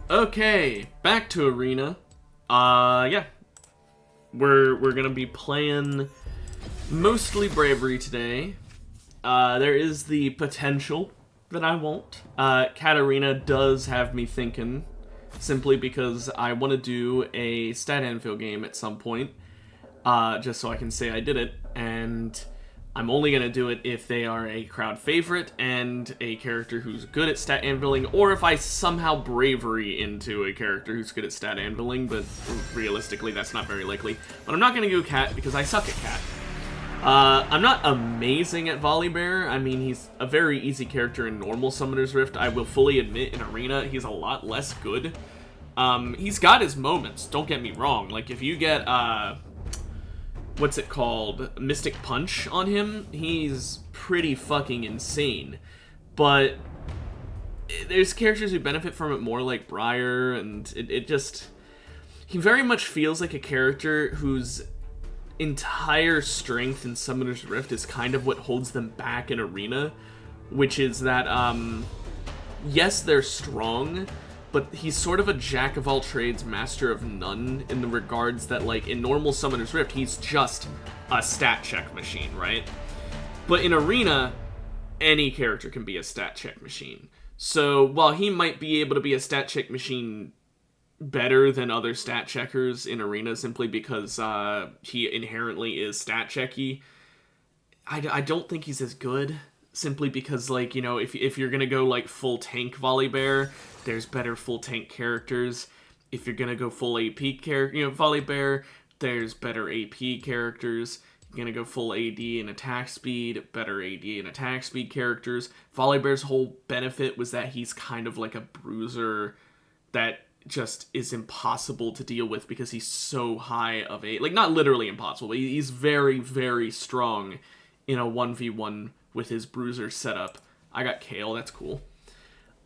Okay, back to Arena. Yeah. We're gonna be playing mostly Bravery today. There is the potential that I won't. Katarina does have me thinking, simply because I want to do a stat anvil game at some point, just so I can say I did it, and I'm only going to do it if they are a crowd favorite and a character who's good at stat anviling, or if I somehow bravery into a character who's good at stat anviling, but realistically that's not very likely. But I'm not going to go Cat because I suck at Cat. I'm not amazing at Volibear. I mean, he's a very easy character in normal Summoner's Rift. I will fully admit in Arena he's a lot less good. He's got his moments, don't get me wrong. Like, if you get, what's it called? Mystic Punch on him, he's pretty fucking insane. But there's characters who benefit from it more, like Briar, and it just... He very much feels like a character whose entire strength in Summoner's Rift is kind of what holds them back in Arena, which is that, yes, they're strong, but he's sort of a jack of all trades, master of none, in the regards that, like, in normal Summoner's Rift, he's just a stat check machine, right? But in Arena, any character can be a stat check machine. So, while he might be able to be a stat check machine better than other stat checkers in Arena simply because he inherently is stat checky, I don't think he's as good, simply because, like, you know, if you're gonna go like full tank Volibear, there's better full tank characters. If you're gonna go full AP character, you know, Volibear, there's better AP characters. You're gonna go full AD and attack speed, better AD and attack speed characters. Volibear's whole benefit was that he's kind of like a bruiser that just is impossible to deal with because he's so high of a... Like, not literally impossible, but he's very, very strong in a 1v1 with his bruiser setup. I got Kale, that's cool.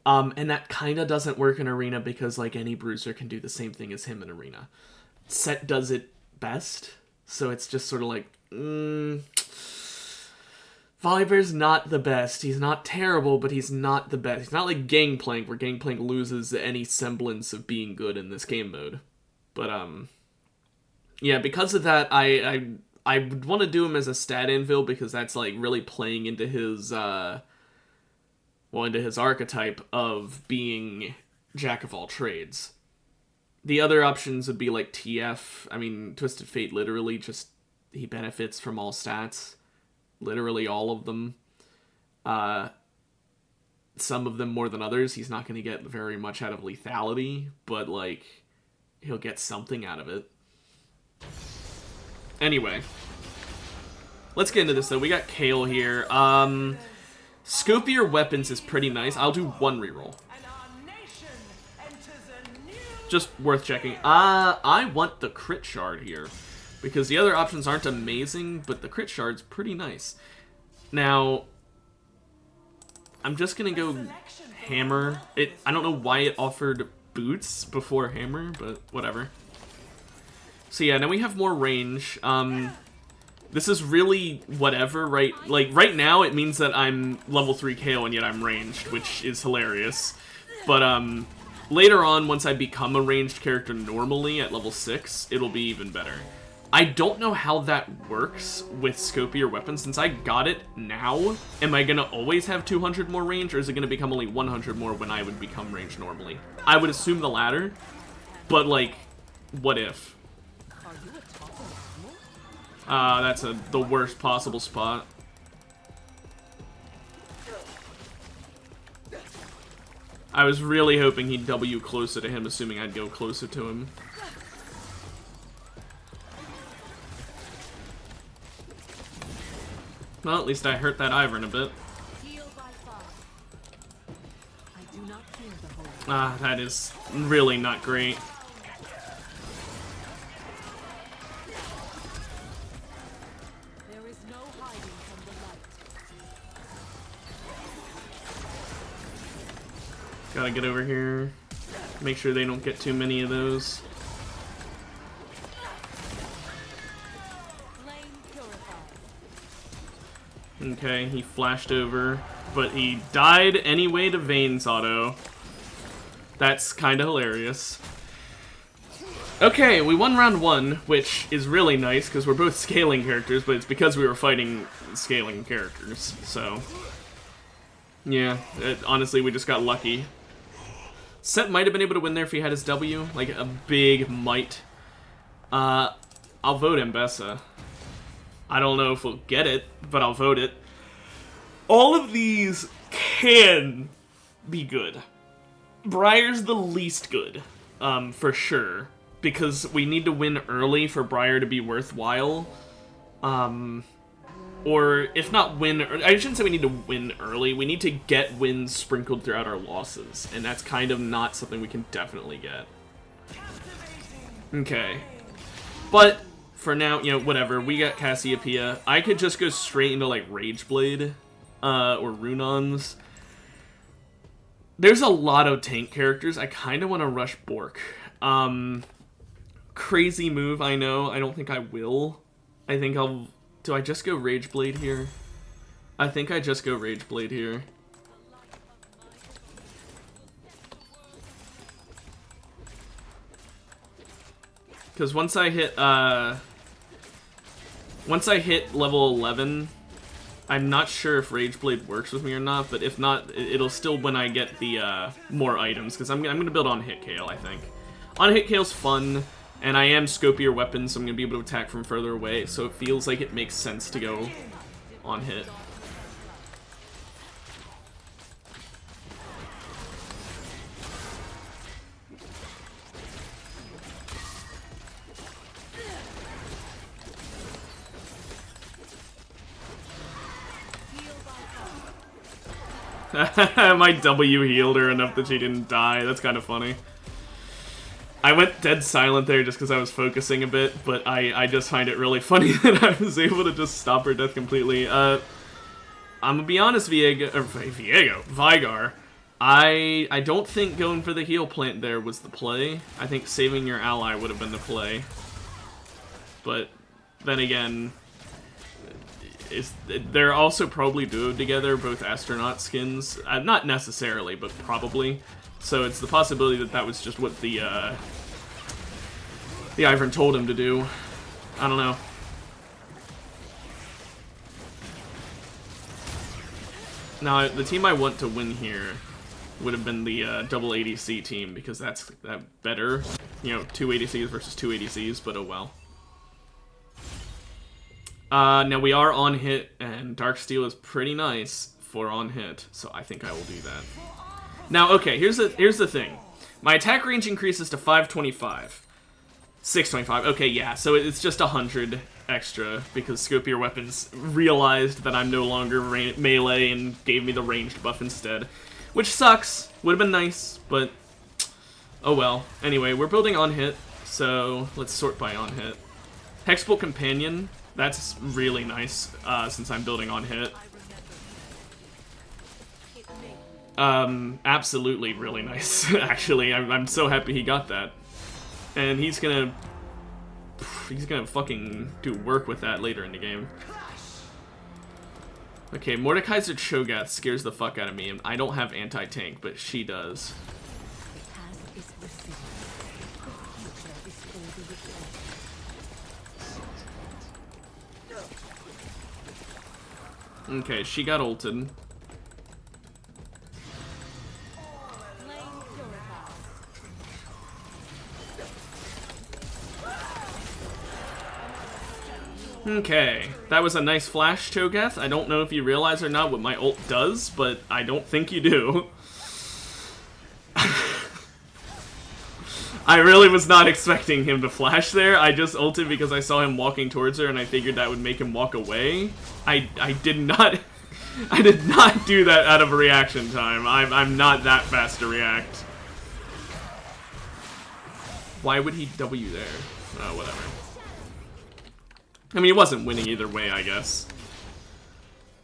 And that kind of doesn't work in Arena because, like, any bruiser can do the same thing as him in Arena. Set does it best, so it's just sort of like, Volibear's not the best. He's not terrible, but he's not the best. He's not like Gangplank, where Gangplank loses any semblance of being good in this game mode. But, yeah, because of that, I would want to do him as a stat anvil, because that's, like, really playing into his, into his archetype of being jack of all trades. The other options would be, like, TF. I mean, Twisted Fate literally just, he benefits from all stats. Literally all of them. Some of them more than others. He's not going to get very much out of lethality, but, like, he'll get something out of it. Anyway. Let's get into this, though. We got Kale here. Scopier Weapons is pretty nice. I'll do one reroll. Just worth checking. I want the crit shard here, because the other options aren't amazing, but the crit shard's pretty nice. Now, I'm just gonna go Hammer. I don't know why it offered boots before Hammer, but whatever. So yeah, now we have more range. This is really whatever, right? Like, right now it means that I'm level 3 KO and yet I'm ranged, which is hilarious. But, later on, once I become a ranged character normally at level 6, it'll be even better. I don't know how that works with Scopier Weapons. Since I got it now, am I gonna always have 200 more range, or is it gonna become only 100 more when I would become ranged normally? I would assume the latter, but, like, what if? That's the worst possible spot. I was really hoping he'd W closer to him, assuming I'd go closer to him. Well, at least I hurt that Ivern a bit. That is really not great. Gotta get over here. Make sure they don't get too many of those. Okay, he flashed over, but he died anyway to Vayne's auto. That's kind of hilarious. Okay, we won round 1, which is really nice because we're both scaling characters, but it's because we were fighting scaling characters, so... Yeah, honestly, we just got lucky. Set might have been able to win there if he had his W, like a big might. I'll vote Mbessa. I don't know if we'll get it, but I'll vote it. All of these can be good. Briar's the least good, for sure. Because we need to win early for Briar to be worthwhile. Or, if not win... I shouldn't say we need to win early. We need to get wins sprinkled throughout our losses. And that's kind of not something we can definitely get. Okay. But, for now, you know, whatever. We got Cassiopeia. I could just go straight into, like, Rageblade. Or Runons. There's a lot of tank characters. I kind of want to rush Bork. Crazy move, I know. I don't think I will. I think I'll... Do I just go Rageblade here? I think I just go Rageblade here. Because once I hit level 11, I'm not sure if Rageblade works with me or not, but if not, it'll still when I get the more items, because I'm going to build on Hit Kale, I think. On Hit Kale's fun. And I am scopier weapon, so I'm going to be able to attack from further away, so it feels like it makes sense to go on hit. My W healed her enough that she didn't die. That's kind of funny. I went dead silent there just because I was focusing a bit, but I just find it really funny that I was able to just stop her death completely. I'm gonna be honest, Vigar. I don't think going for the heal plant there was the play. I think saving your ally would have been the play. But then again, they're also probably duoed together, both astronaut skins. Not necessarily, but probably. So it's the possibility that that was just what the Ivern told him to do. I don't know. Now, the team I want to win here would have been the double ADC team, because that's better. You know, 2 ADCs versus 2 ADCs, but oh well. Now we are on hit, and Darksteel is pretty nice for on hit, so I think I will do that. Now, okay, here's the thing. My attack range increases to 525. 625, okay, yeah, so it's just 100 extra, because Scopier Weapons realized that I'm no longer melee and gave me the ranged buff instead. Which sucks. Would have been nice, but oh well. Anyway, we're building on hit, so let's sort by on hit. Hexbolt Companion, that's really nice, since I'm building on hit. Absolutely really nice, actually. I'm so happy he got that. And he's gonna fucking do work with that later in the game. Okay, Mordekaiser Cho'Gath scares the fuck out of me, and I don't have anti-tank, but she does. Okay, she got ulted. Okay, that was a nice flash, Cho'Gath. I don't know if you realize or not what my ult does, but I don't think you do. I really was not expecting him to flash there. I just ulted because I saw him walking towards her and I figured that would make him walk away. I did not I did not do that out of reaction time. I'm not that fast to react. Why would he W there? Oh, whatever. I mean, he wasn't winning either way, I guess.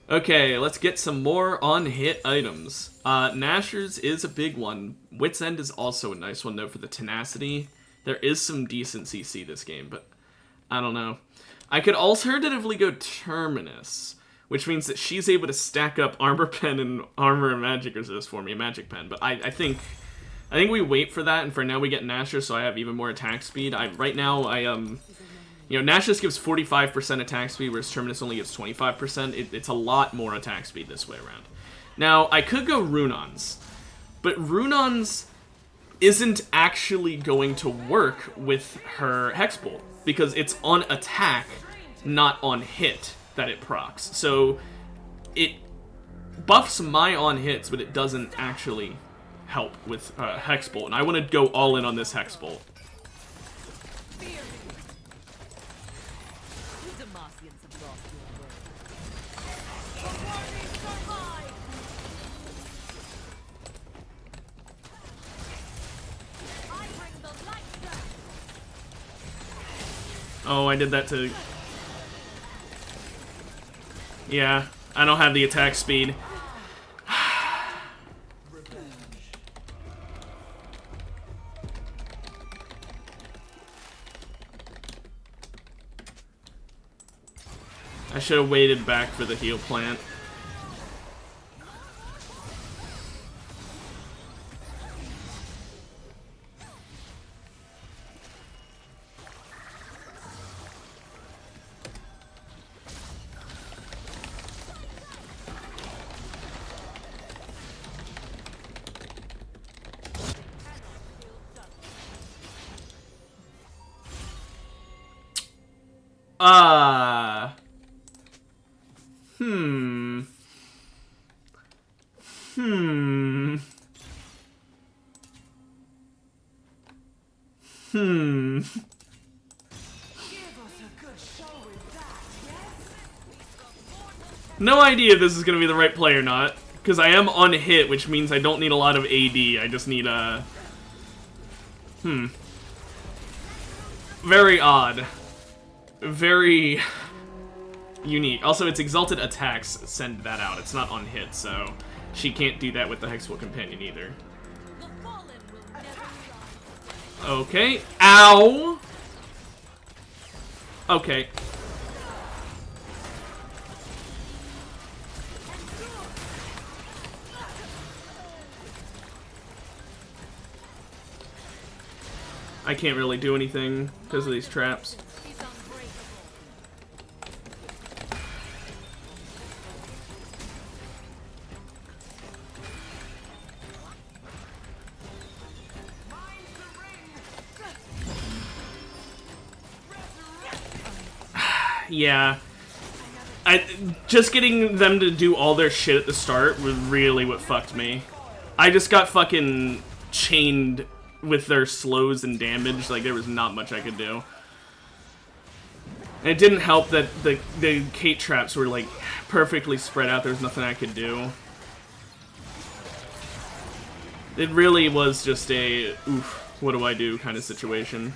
Okay, let's get some more on-hit items. Nashor's is a big one. Wit's End is also a nice one, though, for the tenacity. There is some decent CC this game, but I don't know. I could alternatively go Terminus, which means that she's able to stack up Armor Pen and Armor and Magic Resist for me, Magic Pen. But I think I think we wait for that, and for now we get Nashus, so I have even more attack speed. Right now, you know, Nashus gives 45% attack speed, whereas Terminus only gives 25%. It's a lot more attack speed this way around. Now, I could go Runons, but Runons isn't actually going to work with her Hex Bolt, because it's on attack, not on hit, that it procs. So, it buffs my on hits, but it doesn't actually help with Hex Bolt, and I want to go all in on this Hex Bolt. Oh, I did that to... Yeah, I don't have the attack speed. I should have waited back for the heal plant. No idea if this is going to be the right play or not, because I am on hit, which means I don't need a lot of AD, I just need a... Very odd. Very unique. Also, it's Exalted Attacks send that out, it's not on hit, so she can't do that with the Hexwell Companion either. Okay. Ow! Okay. I can't really do anything because of these traps. Yeah. Just getting them to do all their shit at the start was really what fucked me. I just got fucking chained with their slows and damage, like there was not much I could do. And it didn't help that the Kate traps were like perfectly spread out, there was nothing I could do. It really was just a, oof, what do I do kind of situation.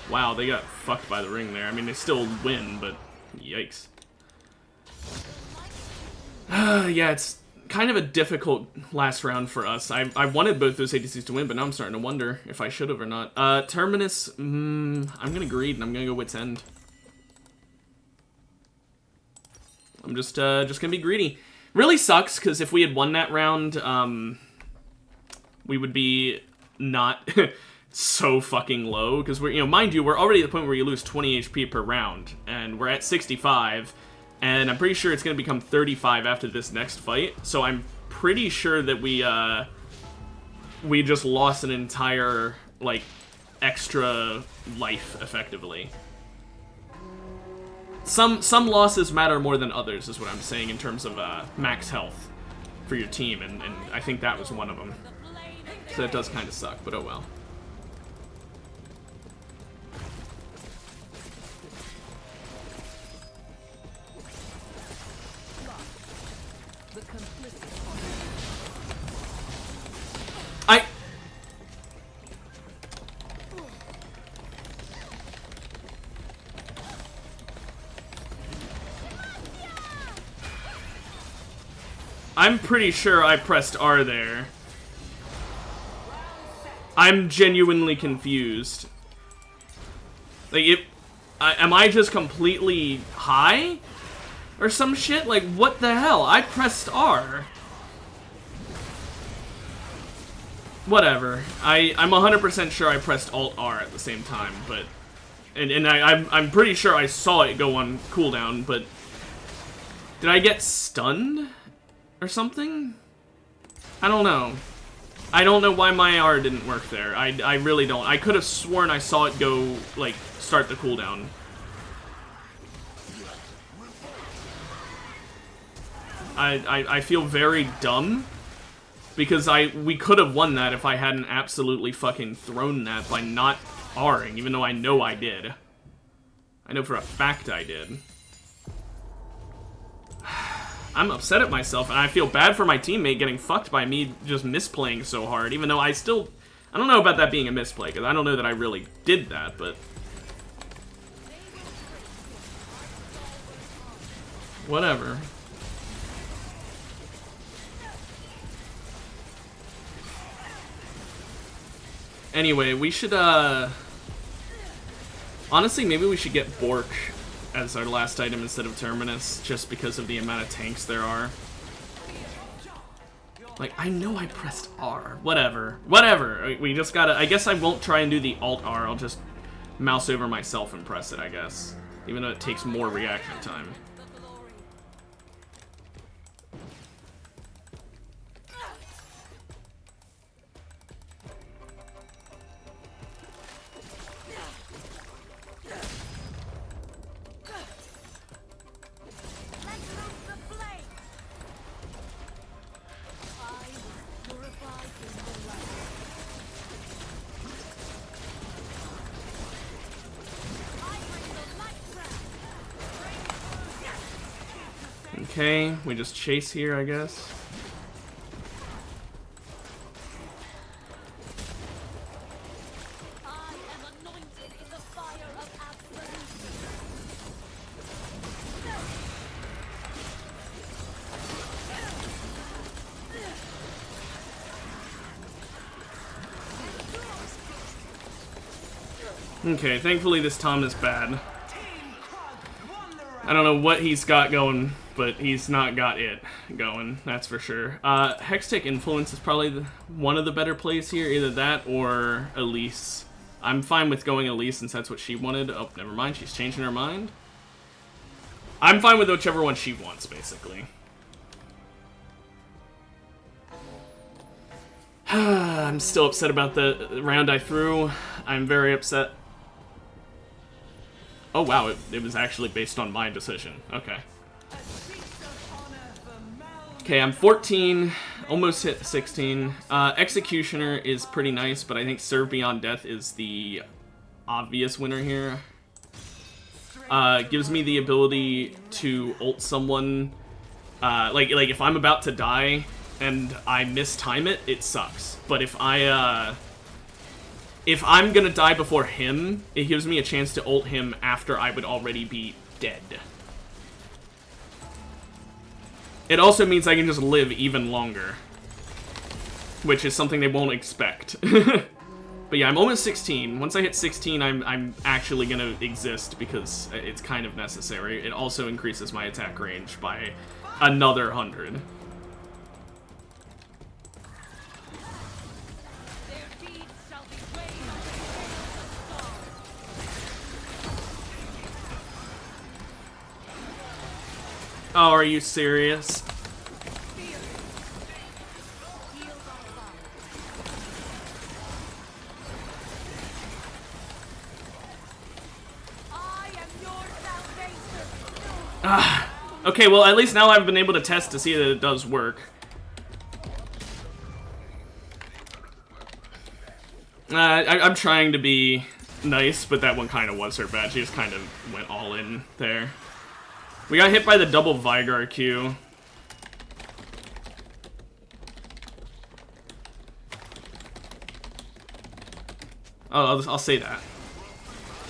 Wow, they got fucked by the ring there. I mean, they still win, but yikes. Yeah, it's kind of a difficult last round for us. I wanted both those ADCs to win, but now I'm starting to wonder if I should have or not. Terminus, I'm gonna greed, and I'm gonna go Wit's End. I'm just gonna be greedy. Really sucks, because if we had won that round, we would be not so fucking low, because we're, you know, mind you, we're already at the point where you lose 20 HP per round, and we're at 65, and I'm pretty sure it's going to become 35 after this next fight, so I'm pretty sure that we just lost an entire, like, extra life, effectively. Some losses matter more than others, is what I'm saying, in terms of max health for your team, and I think that was one of them. So that does kind of suck, but oh well. I'm pretty sure I pressed R there. I'm genuinely confused. Like, am I just completely high? Or some shit? Like, what the hell? I pressed R. Whatever. I'm 100% sure I pressed Alt-R at the same time, but... And I'm pretty sure I saw it go on cooldown, but... Did I get stunned? Or something? I don't know. I don't know why my R didn't work there. I really don't. I could have sworn I saw it go, like, start the cooldown. I feel very dumb. Because we could have won that if I hadn't absolutely fucking thrown that by not R'ing, even though I know I did. I know for a fact I did. I'm upset at myself, and I feel bad for my teammate getting fucked by me just misplaying so hard, even though I don't know about that being a misplay, because I don't know that I really did that, but... Whatever. Anyway, we should, honestly, maybe we should get Bork as our last item instead of Terminus, just because of the amount of tanks there are. Like, I know I pressed R. Whatever. Whatever. We just gotta... I guess I won't try and do the Alt-R. I'll just mouse over myself and press it, I guess. Even though it takes more reaction time. Okay, we just chase here, I guess. Okay, thankfully this Tom is bad. I don't know what he's got going, but he's not got it going, that's for sure. Hextech Influence is probably one of the better plays here, either that or Elise. I'm fine with going Elise since that's what she wanted. Oh, never mind, she's changing her mind. I'm fine with whichever one she wants, basically. I'm still upset about the round I threw. I'm very upset. Oh wow, it was actually based on my decision. Okay. Okay, I'm 14, almost hit 16. Executioner is pretty nice, but I think Serve Beyond Death is the obvious winner here. Gives me the ability to ult someone. Like if I'm about to die and I mistime it, it sucks. But if I'm gonna die before him, it gives me a chance to ult him after I would already be dead. It also means I can just live even longer, which is something they won't expect. But yeah, I'm almost 16. Once I hit 16, I'm actually gonna exist because it's kind of necessary. It also increases my attack range by another 100. Oh, are you serious? Okay, well, at least now I've been able to test to see that it does work. I'm trying to be nice, but that one kind of was her bad. She just kind of went all in there. We got hit by the double Vigar Q. Oh, I'll say that.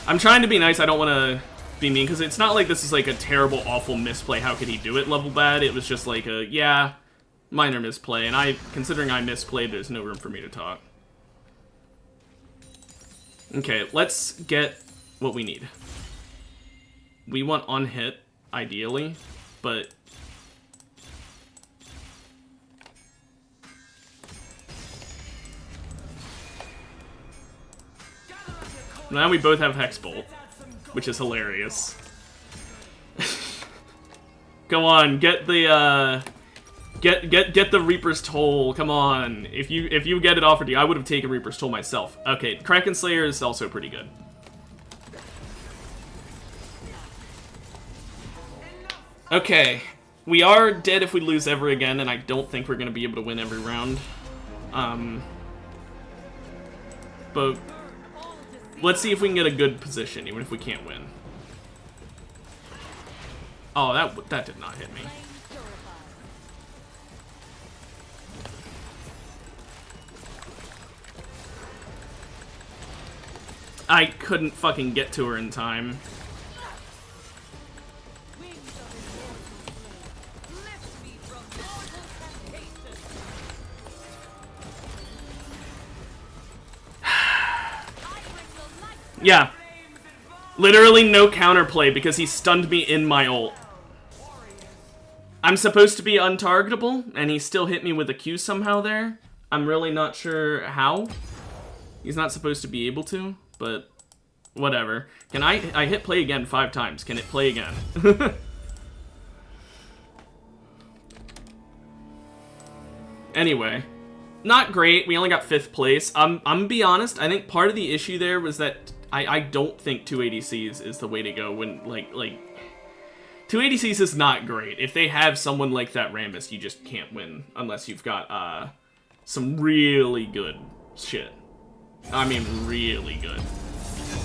I'm trying to be nice. I don't want to be mean, because it's not like this is like a terrible, awful misplay. How could he do it level bad? It was just like a, yeah, minor misplay. And considering I misplayed, there's no room for me to talk. Okay, let's get what we need. We want on hit, ideally, but Now we both have Hex Bolt, which is hilarious. Go on, get the get the Reaper's Toll. Come on, if you get it offered to you, I would have taken Reaper's Toll myself. Okay, Kraken Slayer is also pretty good. Okay, we are dead if we lose ever again, and I don't think we're gonna be able to win every round. But let's see if we can get a good position, even if we can't win. Oh, that did not hit me. I couldn't fucking get to her in time. Yeah. Literally no counterplay because he stunned me in my ult. I'm supposed to be untargetable, and he still hit me with a Q somehow there. I'm really not sure how. He's not supposed to be able to, but whatever. Can I hit play again 5 times. Can it play again? Anyway. Not great. We only got 5th place. I'm gonna be honest, I think part of the issue there was that I don't think 2 ADCs is the way to go when, like, 2 ADCs is not great. If they have someone like that Rammus, you just can't win unless you've got, some really good shit. I mean, really good.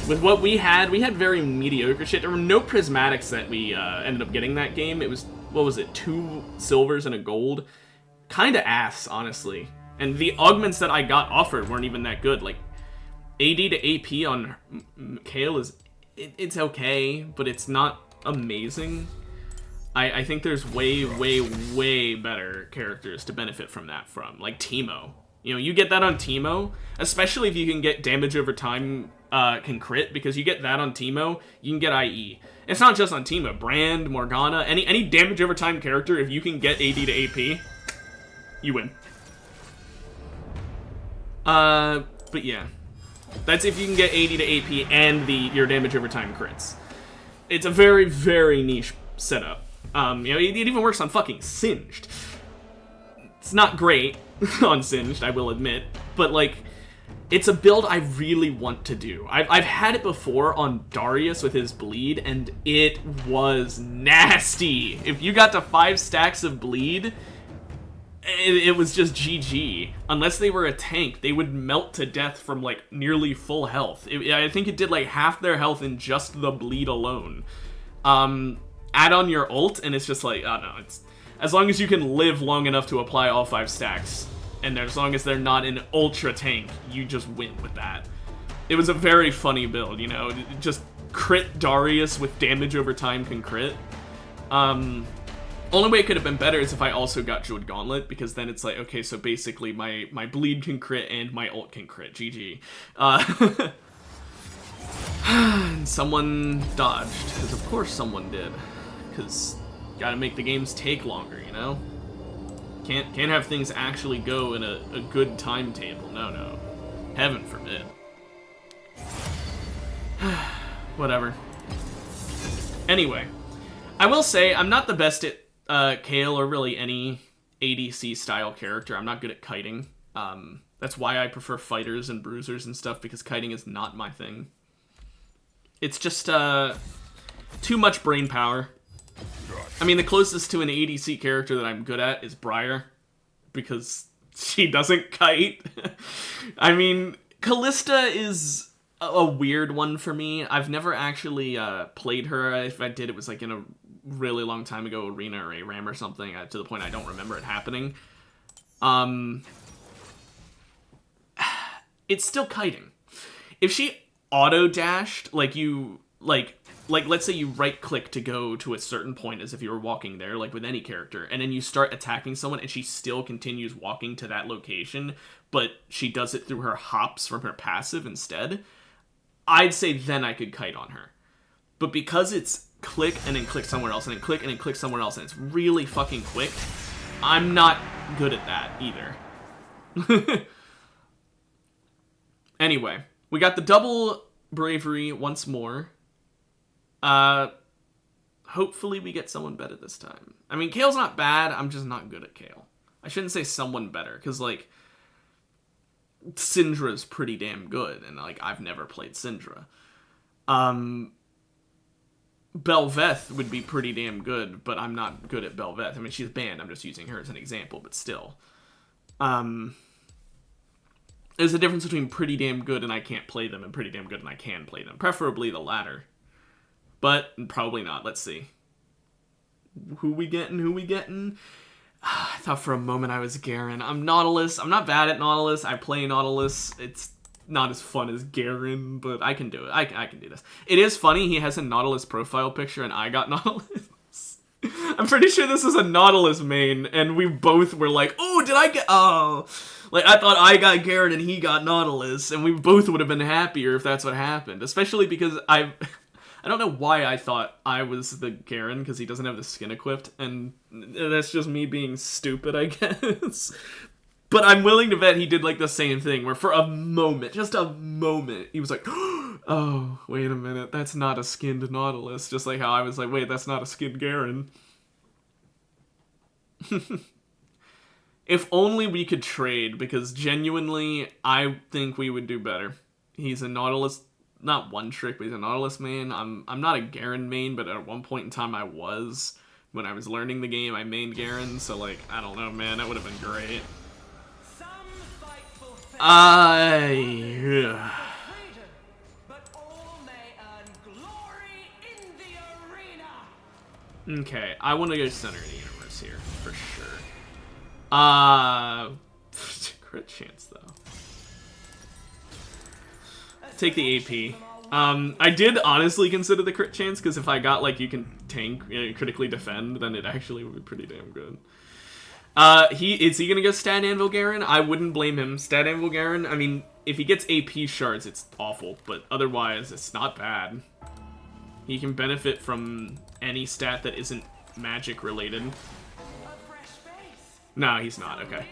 With what we had very mediocre shit. There were no prismatics that we, ended up getting that game. It was, what was it, 2 silvers and a gold? Kinda ass, honestly. And the augments that I got offered weren't even that good. Like, AD to AP on Kayle is... It's okay, but it's not amazing. I think there's way, way, way better characters to benefit from that from. Like Teemo. You know, you get that on Teemo, especially if you can get damage over time can crit, because you get that on Teemo, you can get IE. It's not just on Teemo. Brand, Morgana, any damage over time character, if you can get AD to AP, you win. But yeah. That's if you can get AD to AP and your damage over time crits. It's a very, very niche setup. You know, it even works on fucking Singed. It's not great on Singed, I will admit, but like, it's a build I really want to do. I've had it before on Darius with his bleed, and it was nasty. If you got to 5 stacks of bleed, it was just GG. Unless they were a tank, they would melt to death from, like, nearly full health. I think it did, like, half their health in just the bleed alone. Add on your ult, and it's just like, I don't know, it's... As long as you can live long enough to apply all 5 stacks, and as long as they're not an ultra tank, you just win with that. It was a very funny build, you know? Just crit Darius with damage over time can crit. Only way it could have been better is if I also got Jeweled Gauntlet, because then it's like, okay, so basically my bleed can crit and my ult can crit. GG. And someone dodged, because of course someone did. Because gotta make the games take longer, you know? Can't have things actually go in a good timetable. No. Heaven forbid. Whatever. Anyway, I will say I'm not the best at Kayle or really any ADC style character. I'm not good at kiting. That's why I prefer fighters and bruisers and stuff, because kiting is not my thing. It's just too much brain power. I mean, the closest to an ADC character that I'm good at is Briar, because she doesn't kite. I mean, Callista is a weird one for me. I've never actually played her. If I did, it was like in a really long time ago, Arena or ARAM or something, to the point I don't remember it happening. It's still kiting. If she auto-dashed, like you, like let's say you right-click to go to a certain point as if you were walking there, like with any character, and then you start attacking someone and she still continues walking to that location, but she does it through her hops from her passive instead, I'd say then I could kite on her. But because it's click and then click somewhere else and then click and then click somewhere else and it's really fucking quick, I'm not good at that either. Anyway, we got the double Bravery once more. Hopefully we get someone better this time. I mean, Kale's not bad. I'm just not good at Kale. I shouldn't say someone better, because, like, Syndra's pretty damn good, and, like, I've never played Syndra. Belveth would be pretty damn good, but I'm not good at Belveth. I mean, she's banned. I'm just using her as an example, but still. There's a difference between pretty damn good and I can't play them, and pretty damn good and I can play them. Preferably the latter. But probably not. Let's see. Who we getting? I thought for a moment I was Garen. I'm Nautilus. I'm not bad at Nautilus. I play Nautilus. It's not as fun as Garen, but I can do it. I can do this. It is funny, he has a Nautilus profile picture and I got Nautilus. I'm pretty sure this is a Nautilus main, and we both were like, oh, did I get... Oh. Like, I thought I got Garen and he got Nautilus, and we both would have been happier if that's what happened. Especially because I don't know why I thought I was the Garen, because he doesn't have the skin equipped, and that's just me being stupid, I guess. But I'm willing to bet he did, like, the same thing, where for a moment, just a moment, he was like, oh, wait a minute, that's not a skinned Nautilus. Just like how I was like, wait, that's not a skinned Garen. If only we could trade, because genuinely, I think we would do better. He's a Nautilus, not one trick, but he's a Nautilus main. I'm not a Garen main, but at one point in time I was. When I was learning the game, I mained Garen, so, like, I don't know, man, that would have been great. Okay, I want to go center of the universe here, for sure. Crit chance, though. Take the AP. I did honestly consider the crit chance, because if I got, like, you can tank, critically defend, then it actually would be pretty damn good. Is he gonna go Stat Anvil Garen? I wouldn't blame him. Stat Anvil Garen, I mean, if he gets AP shards, it's awful, but otherwise, it's not bad. He can benefit from any stat that isn't magic related. No, he's not, okay.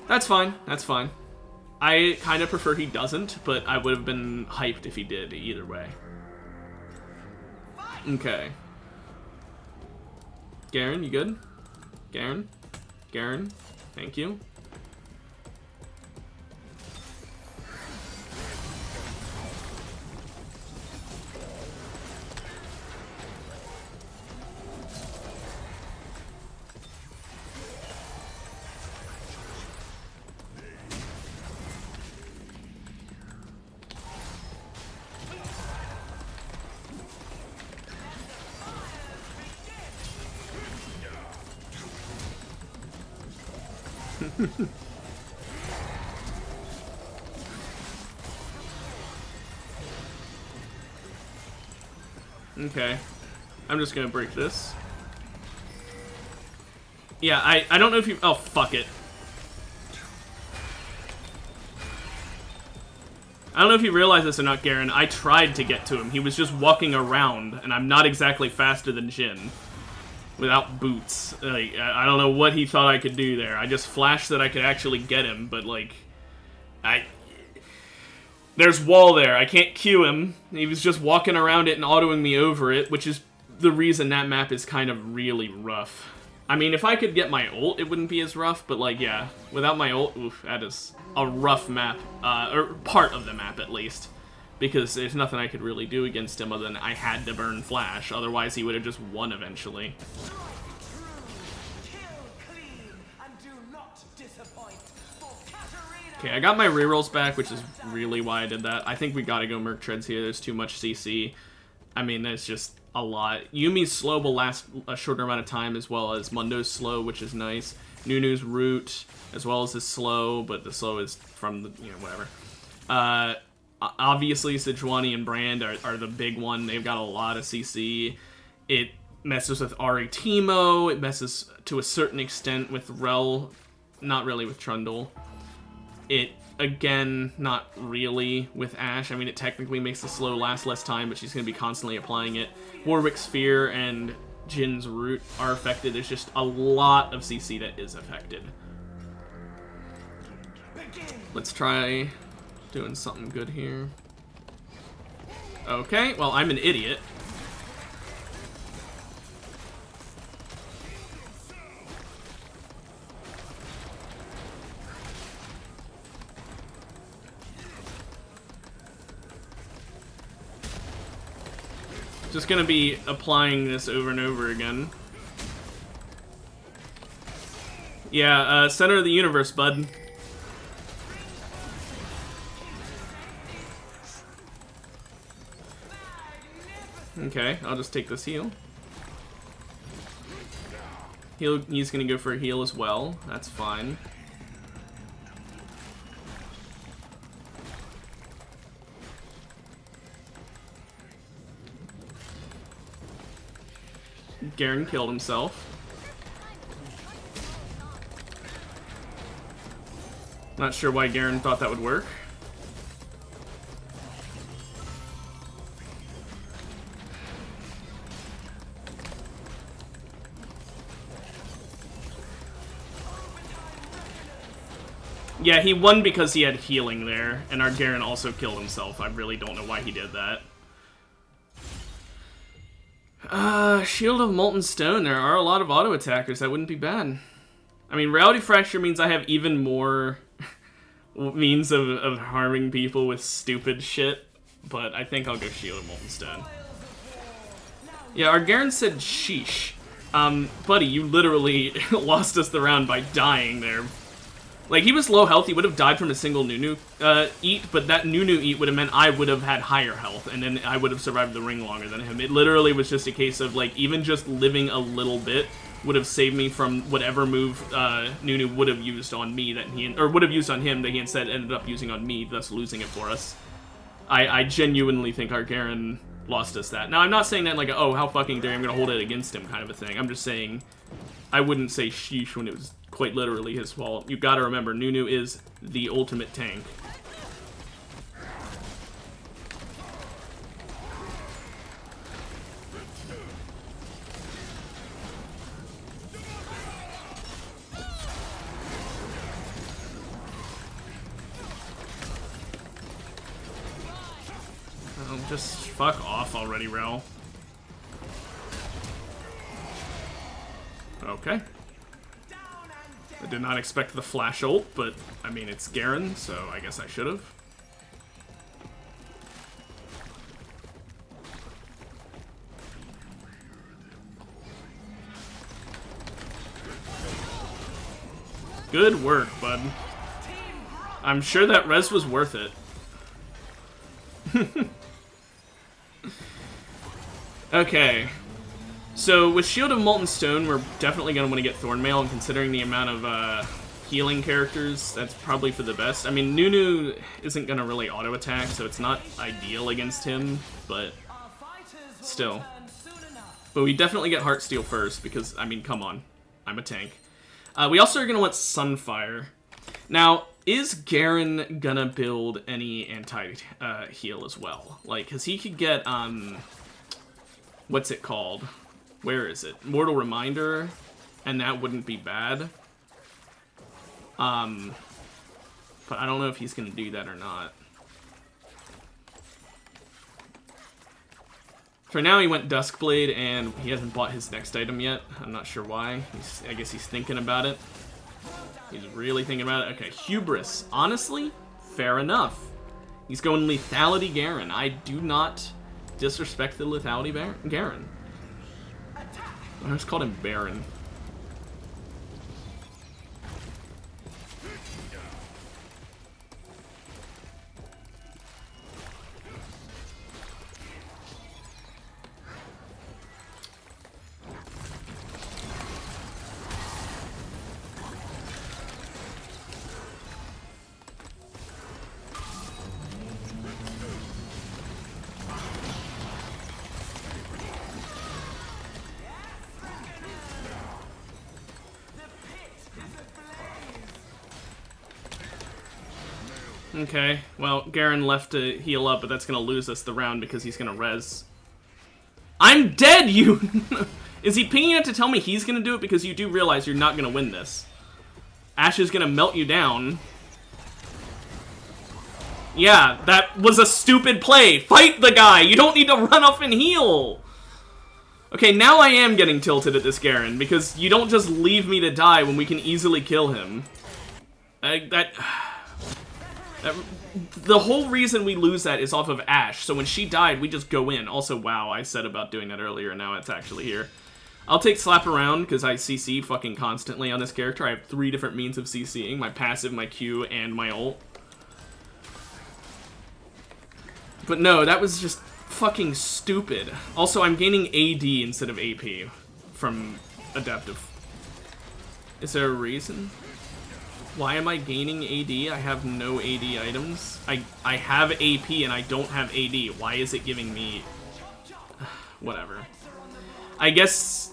That's fine, that's fine. I kind of prefer he doesn't, but I would have been hyped if he did, either way. Okay. Garen, you good? Garen? Garen, thank you. Okay. I'm just gonna break this. Yeah, I don't know if you... Oh, fuck it. I don't know if you realize this or not, Garen. I tried to get to him. He was just walking around, and I'm not exactly faster than Jhin. Without boots. Like, I don't know what he thought I could do there. I just flashed that I could actually get him, but, like... There's wall there. I can't Q him. He was just walking around it and autoing me over it, which is the reason that map is kind of really rough. I mean, if I could get my ult, it wouldn't be as rough, but, like, yeah. Without my ult, oof, that is a rough map. Or part of the map, at least. Because there's nothing I could really do against him other than I had to burn Flash. Otherwise, he would have just won eventually. Okay, I got my rerolls back, which is really why I did that. I think we gotta go Merc Treads here. There's too much CC. I mean, there's just a lot. Yumi's slow will last a shorter amount of time, as well as Mundo's slow, which is nice. Nunu's root, as well as his slow, but the slow is from the, you know, whatever. Obviously, Sejuani and Brand are the big one. They've got a lot of CC. It messes with Ahri Teemo. It messes, to a certain extent, with Rel. Not really with Trundle. It, again, not really with Ashe. I mean, it technically makes the slow last less time, but she's going to be constantly applying it. Warwick's Sphere and Jin's Root are affected. There's just a lot of CC that is affected. Let's try doing something good here. Okay, well, I'm an idiot. Just gonna be applying this over and over again. Yeah, center of the universe, bud. Okay, I'll just take this heal. He's gonna go for a heal as well. That's fine. Garen killed himself. Not sure why Garen thought that would work. Yeah, he won because he had healing there, and our Garen also killed himself. I really don't know why he did that. Shield of Molten Stone. There are a lot of auto attackers. That wouldn't be bad. I mean, Reality Fracture means I have even more means of harming people with stupid shit, but I think I'll go Shield of Molten Stone. Yeah, our Garen said sheesh. Buddy, you literally lost us the round by dying there. Like, he was low health, he would have died from a single Nunu eat, but that Nunu eat would have meant I would have had higher health, and then I would have survived the ring longer than him. It literally was just a case of, like, even just living a little bit would have saved me from whatever move Nunu would have used on me, or would have used on him that he instead ended up using on me, thus losing it for us. I genuinely think our Garen lost us that. Now, I'm not saying that like, oh, how fucking dare I'm gonna hold it against him kind of a thing. I'm just saying I wouldn't say sheesh when it was quite literally his fault. You gotta remember, Nunu is the ultimate tank. Oh, just fuck off already, Rel. Okay. I did not expect the flash ult, but, I mean, it's Garen, so I guess I should've. Good work, bud. I'm sure that res was worth it. Okay. So, with Shield of Molten Stone, we're definitely going to want to get Thornmail, and considering the amount of healing characters, that's probably for the best. I mean, Nunu isn't going to really auto-attack, so it's not ideal against him, but still. But we definitely get Heartsteel first, because, I mean, come on. I'm a tank. We also are going to want Sunfire. Now, is Garen going to build any anti-heal as well? Like, because he could get, what's it called? Where is it? Mortal Reminder, and that wouldn't be bad. But I don't know if he's going to do that or not. For now, he went Duskblade, and he hasn't bought his next item yet. I'm not sure why. I guess he's thinking about it. He's really thinking about it. Okay, Hubris. Honestly, fair enough. He's going Lethality Garen. I do not disrespect the Lethality Garen. I just called him Baron. Okay, well, Garen left to heal up, but that's gonna lose us the round because he's gonna res. I'm dead, you! Is he pinging it to tell me he's gonna do it? Because you do realize you're not gonna win this. Ashe is gonna melt you down. Yeah, that was a stupid play. Fight the guy. You don't need to run up and heal. Okay, now I am getting tilted at this Garen, because you don't just leave me to die when we can easily kill him. The whole reason we lose that is off of Ashe, so when she died, we just go in. Also, wow, I said about doing that earlier, and now it's actually here. I'll take Slap Around, because I CC fucking constantly on this character. I have 3 different means of CCing, my passive, my Q, and my ult. But no, that was just fucking stupid. Also, I'm gaining AD instead of AP from Adaptive. Is there a reason? Why am I gaining AD? I have no AD items. I have AP and I don't have AD. Why is it giving me... Whatever. I guess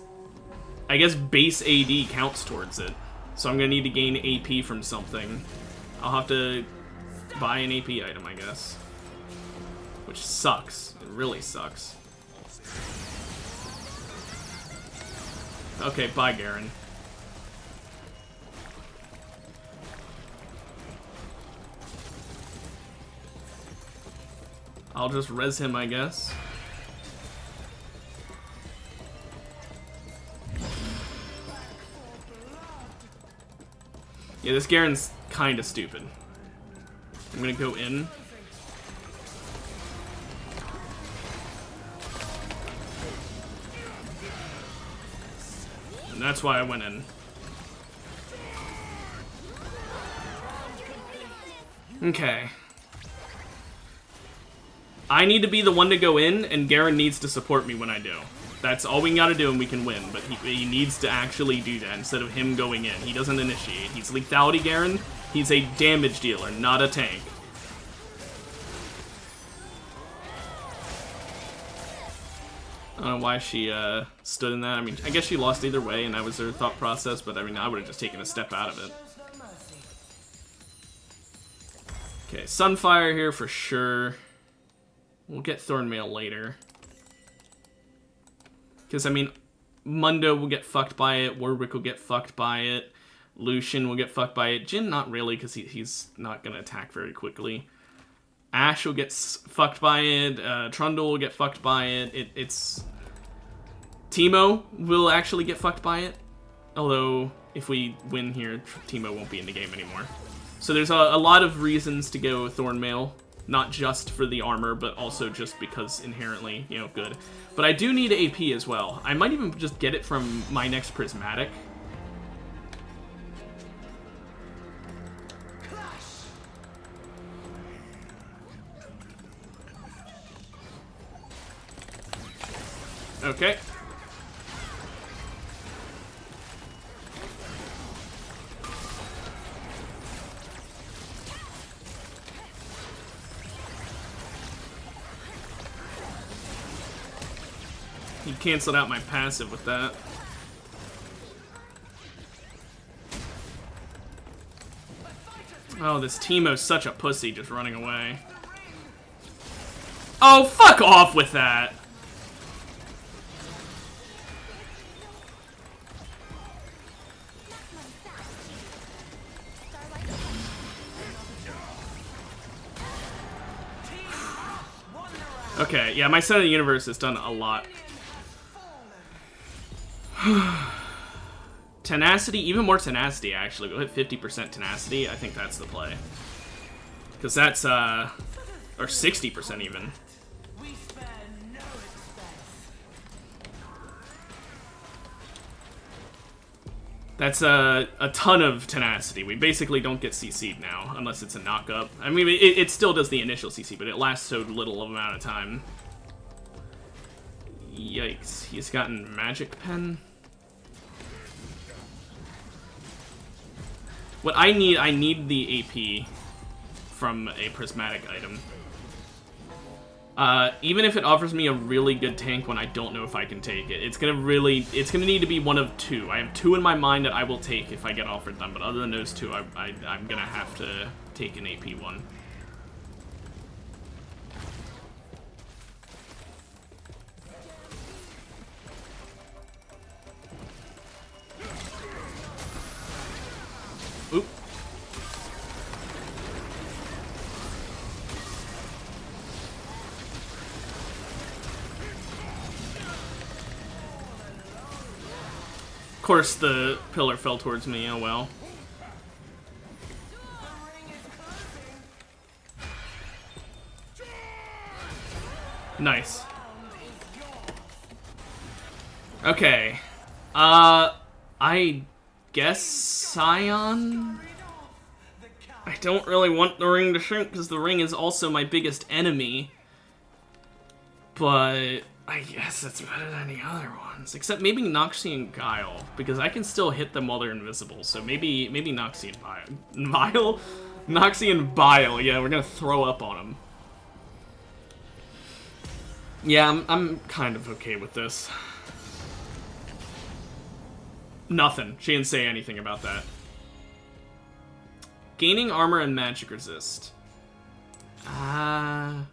base AD counts towards it. So I'm gonna need to gain AP from something. I'll have to buy an AP item, I guess. Which sucks. It really sucks. Okay, bye, Garen. I'll just res him, I guess. Yeah, this Garen's kinda stupid. I'm gonna go in. And that's why I went in. Okay. I need to be the one to go in, and Garen needs to support me when I do. That's all we gotta do and we can win, but he needs to actually do that instead of him going in. He doesn't initiate. He's lethality Garen. He's a damage dealer, not a tank. I don't know why she stood in that. I mean, I guess she lost either way, and that was her thought process, but I mean, I would have just taken a step out of it. Okay, Sunfire here for sure. We'll get Thornmail later. Because, I mean, Mundo will get fucked by it, Warwick will get fucked by it, Lucian will get fucked by it, Jhin not really, because he's not going to attack very quickly. Ashe will get fucked by it, Trundle will get fucked by it, it's... Teemo will actually get fucked by it, although if we win here, Teemo won't be in the game anymore. So there's a lot of reasons to go Thornmail. Not just for the armor, but also just because inherently, you know, good. But I do need AP as well. I might even just get it from my next Prismatic. Okay. He canceled out my passive with that. Oh, this Teemo's such a pussy just running away. Oh, fuck off with that! Okay, yeah, my Center of the Universe has done a lot. Tenacity, even more tenacity actually. We'll hit 50% tenacity. I think that's the play. Because that's, or 60% even. That's a ton of tenacity. We basically don't get CC'd now, unless it's a knock-up. I mean, it still does the initial CC, but it lasts so little amount of time. Yikes. He's gotten Magic Pen. What I need the AP from a prismatic item. Even if it offers me a really good tank when I don't know if I can take it, it's gonna need to be one of two. I have two in my mind that I will take if I get offered them, but other than those two, I'm gonna have to take an AP one. Oop. course, the pillar fell towards me. Oh well. Nice. Okay. I guess Scion? I don't really want the ring to shrink because the ring is also my biggest enemy. But I guess it's better than the other ones. Except maybe Noxie and Guile, because I can still hit them while they're invisible. So maybe Noxie and Vile? Noxie and Bile, yeah, we're gonna throw up on them. Yeah, I'm kind of okay with this. Nothing. She didn't say anything about that. Gaining armor and magic resist. I'm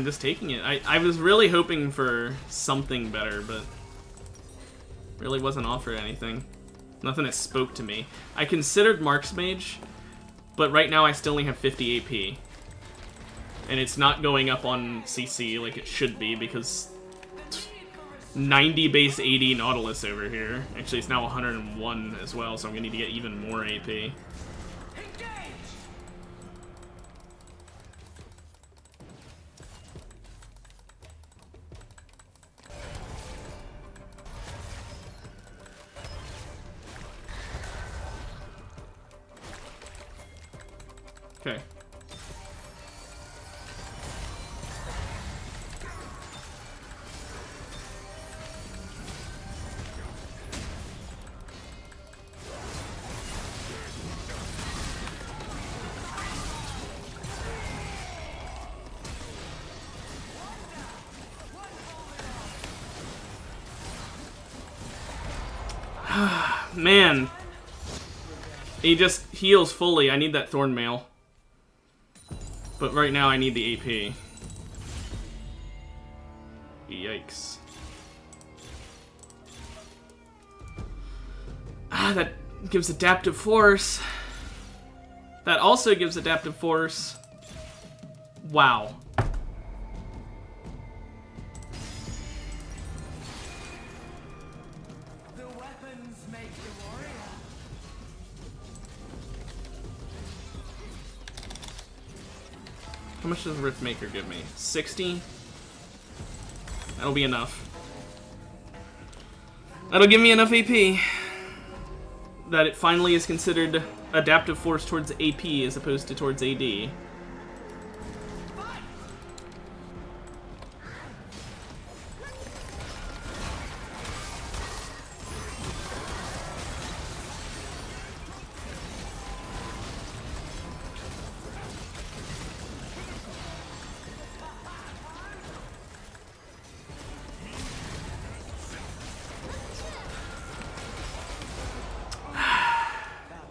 just taking it. I was really hoping for something better, but really wasn't offered anything. Nothing that spoke to me. I considered Mark's Mage, but right now I still only have 50 AP. And it's not going up on CC like it should be because 90 base 80 Nautilus over here. Actually, it's now 101 as well, so I'm gonna need to get even more AP. Okay. Man. He just heals fully. I need that Thorn Mail. But right now I need the AP. Yikes. That gives Adaptive Force. That also gives Adaptive Force. Wow. The weapons make the warrior. How much does Riftmaker give me? 60? That'll be enough. That'll give me enough AP. That it finally is considered Adaptive Force towards AP as opposed to towards AD.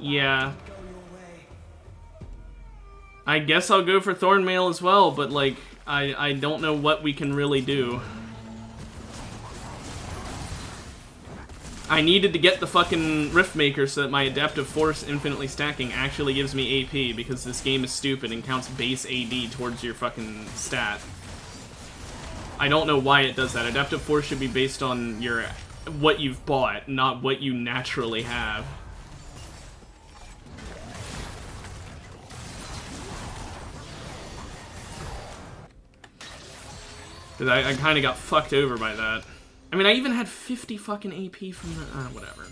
Yeah. I guess I'll go for Thornmail as well, but like, I don't know what we can really do. I needed to get the fucking Riftmaker so that my Adaptive Force infinitely stacking actually gives me AP, because this game is stupid and counts base AD towards your fucking stat. I don't know why it does that. Adaptive Force should be based on your what you've bought, not what you naturally have. Because I kind of got fucked over by that. I mean, I even had 50 fucking AP from the... whatever.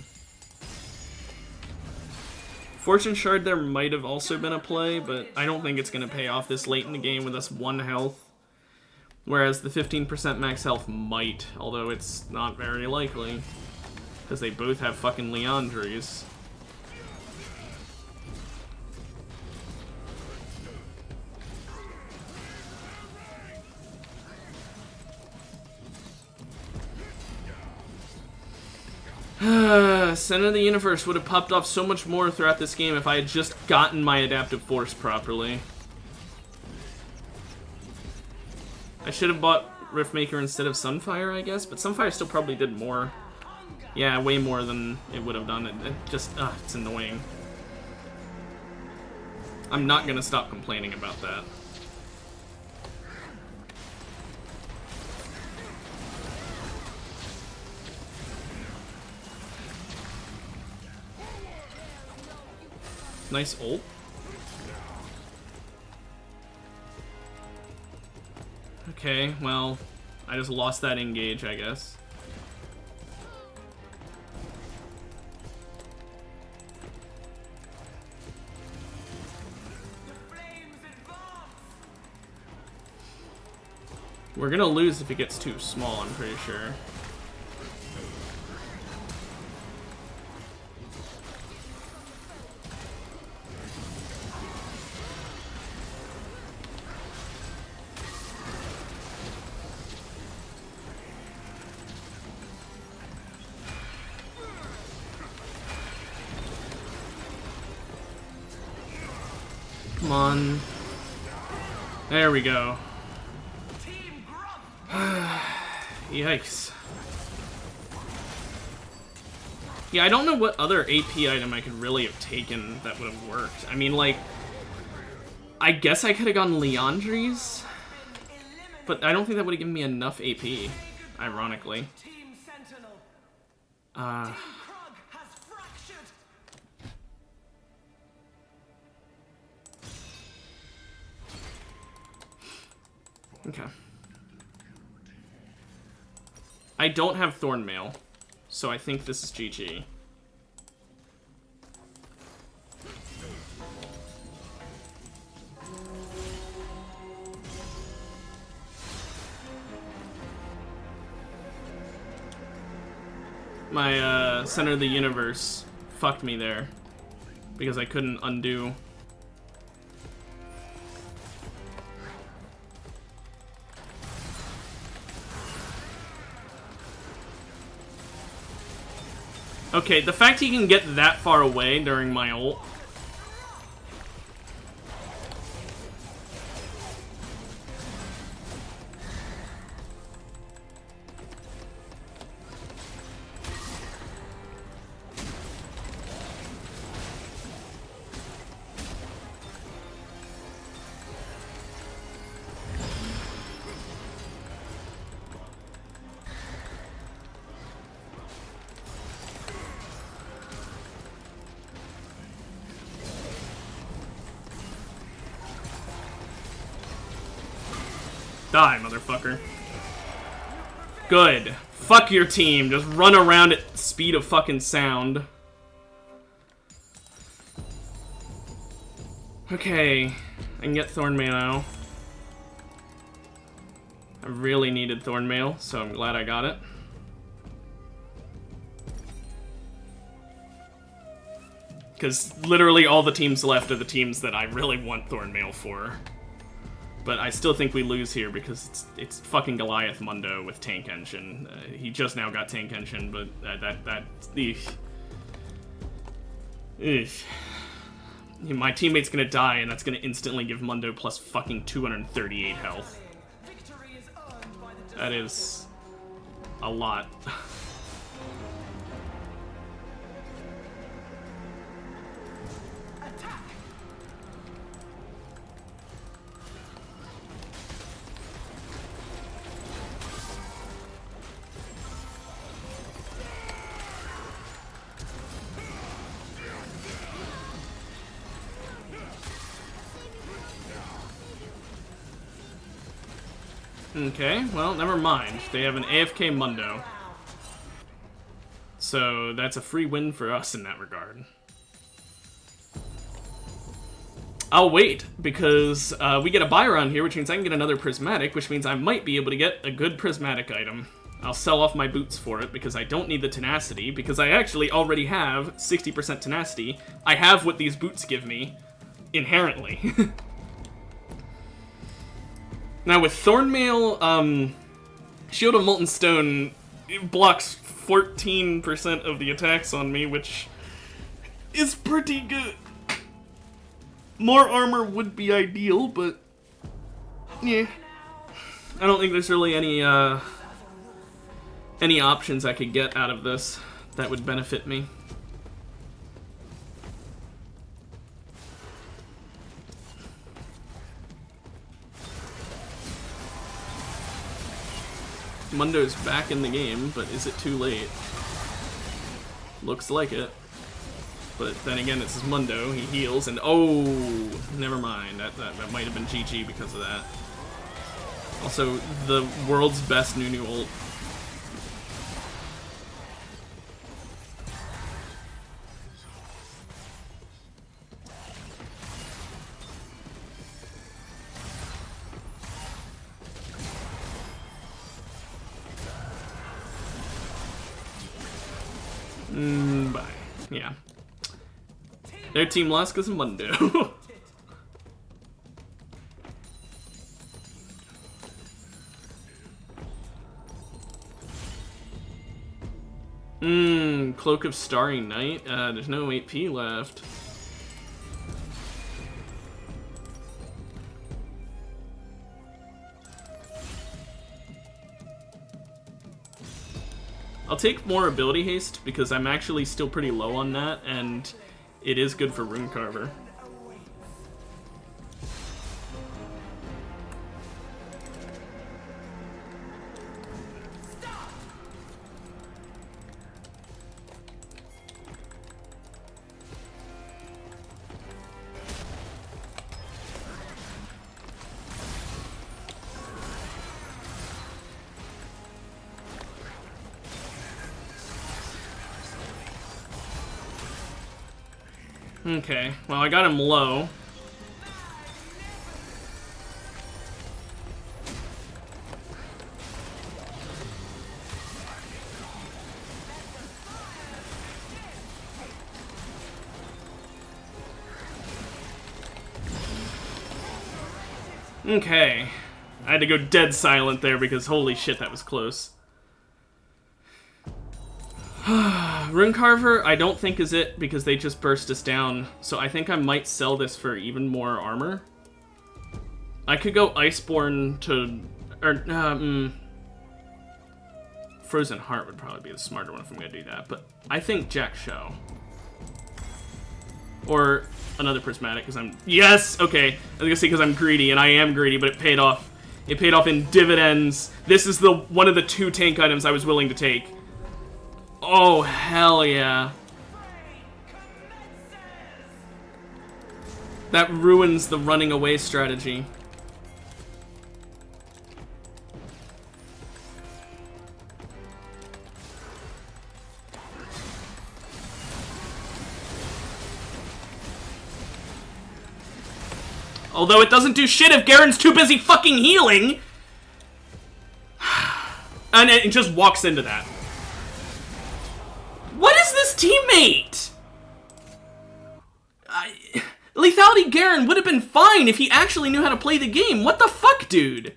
Fortune Shard there might have also been a play, but I don't think it's going to pay off this late in the game with us 1 health. Whereas the 15% max health might, although it's not very likely. Because they both have fucking Leandries. Center of the Universe would have popped off so much more throughout this game if I had just gotten my Adaptive Force properly. I should have bought Riftmaker instead of Sunfire, I guess, but Sunfire still probably did more. Yeah, way more than it would have done. It just, it's annoying. I'm not gonna stop complaining about that. Nice ult. Okay, well, I just lost that engage, I guess. We're gonna lose if it gets too small, I'm pretty sure. Come on. There we go. Yikes. Yeah, I don't know what other AP item I could really have taken that would have worked. I mean, like, I guess I could have gone Leandri's, but I don't think that would have given me enough AP, ironically. Okay. I don't have Thornmail, so I think this is GG. My Center of the Universe fucked me there because I couldn't undo. Okay, the fact he can get that far away during my ult. Die, motherfucker. Good. Fuck your team. Just run around at speed of fucking sound. Okay. I can get Thornmail now. I really needed Thornmail, so I'm glad I got it. Because literally all the teams left are the teams that I really want Thornmail for. But I still think we lose here because it's fucking Goliath Mundo with Tank Engine. He just now got Tank Engine, but my teammate's gonna die, and that's gonna instantly give Mundo plus fucking 238 health. That is a lot. Okay, well, never mind. They have an AFK Mundo. So that's a free win for us in that regard. I'll wait, because we get a buy around here, which means I can get another Prismatic, which means I might be able to get a good Prismatic item. I'll sell off my boots for it, because I don't need the Tenacity, because I actually already have 60% Tenacity. I have what these boots give me, inherently. Now with Thornmail, Shield of Molten Stone blocks 14% of the attacks on me, which is pretty good. More armor would be ideal, but yeah. I don't think there's really any options I could get out of this that would benefit me. Mundo's back in the game, but is it too late? Looks like it. But then again, this is Mundo. He heals, and oh, never mind. That might have been GG because of that. Also, the world's best Nunu ult. Bye. Yeah. Their team lost because of Mundo. Cloak of Starry Night. There's no AP left. I'll take more ability haste because I'm actually still pretty low on that, and it is good for Rune Carver. Okay, well I got him low. Okay, I had to go dead silent there because holy shit, that was close. Rune Carver, I don't think is it because they just burst us down. So I think I might sell this for even more armor. I could go Iceborne to... or, Frozen Heart would probably be the smarter one if I'm going to do that. But I think Jack Show. Or another Prismatic because I'm... Yes! Okay. I was going to say because I'm greedy, and I am greedy, but it paid off. It paid off in dividends. This is the one of the 2 tank items I was willing to take. Oh, hell yeah. That ruins the running away strategy. Although it doesn't do shit if Garen's too busy fucking healing. And it just walks into that. What is this teammate? Lethality Garen would have been fine if he actually knew how to play the game. What the fuck, dude?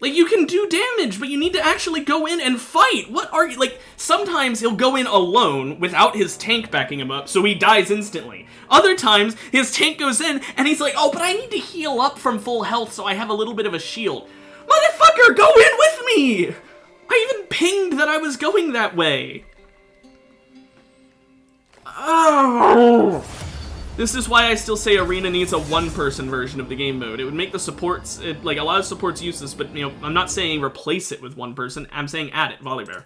Like, you can do damage, but you need to actually go in and fight. What are you... Like, sometimes he'll go in alone without his tank backing him up, so he dies instantly. Other times, his tank goes in, and he's like, oh, but I need to heal up from full health so I have a little bit of a shield. Motherfucker, go in with me! I even pinged that I was going that way. Oh. This is why I still say Arena needs a one-person version of the game mode. It would make the supports, like a lot of supports useless, but you know, I'm not saying replace it with one person. I'm saying add it, Volibear.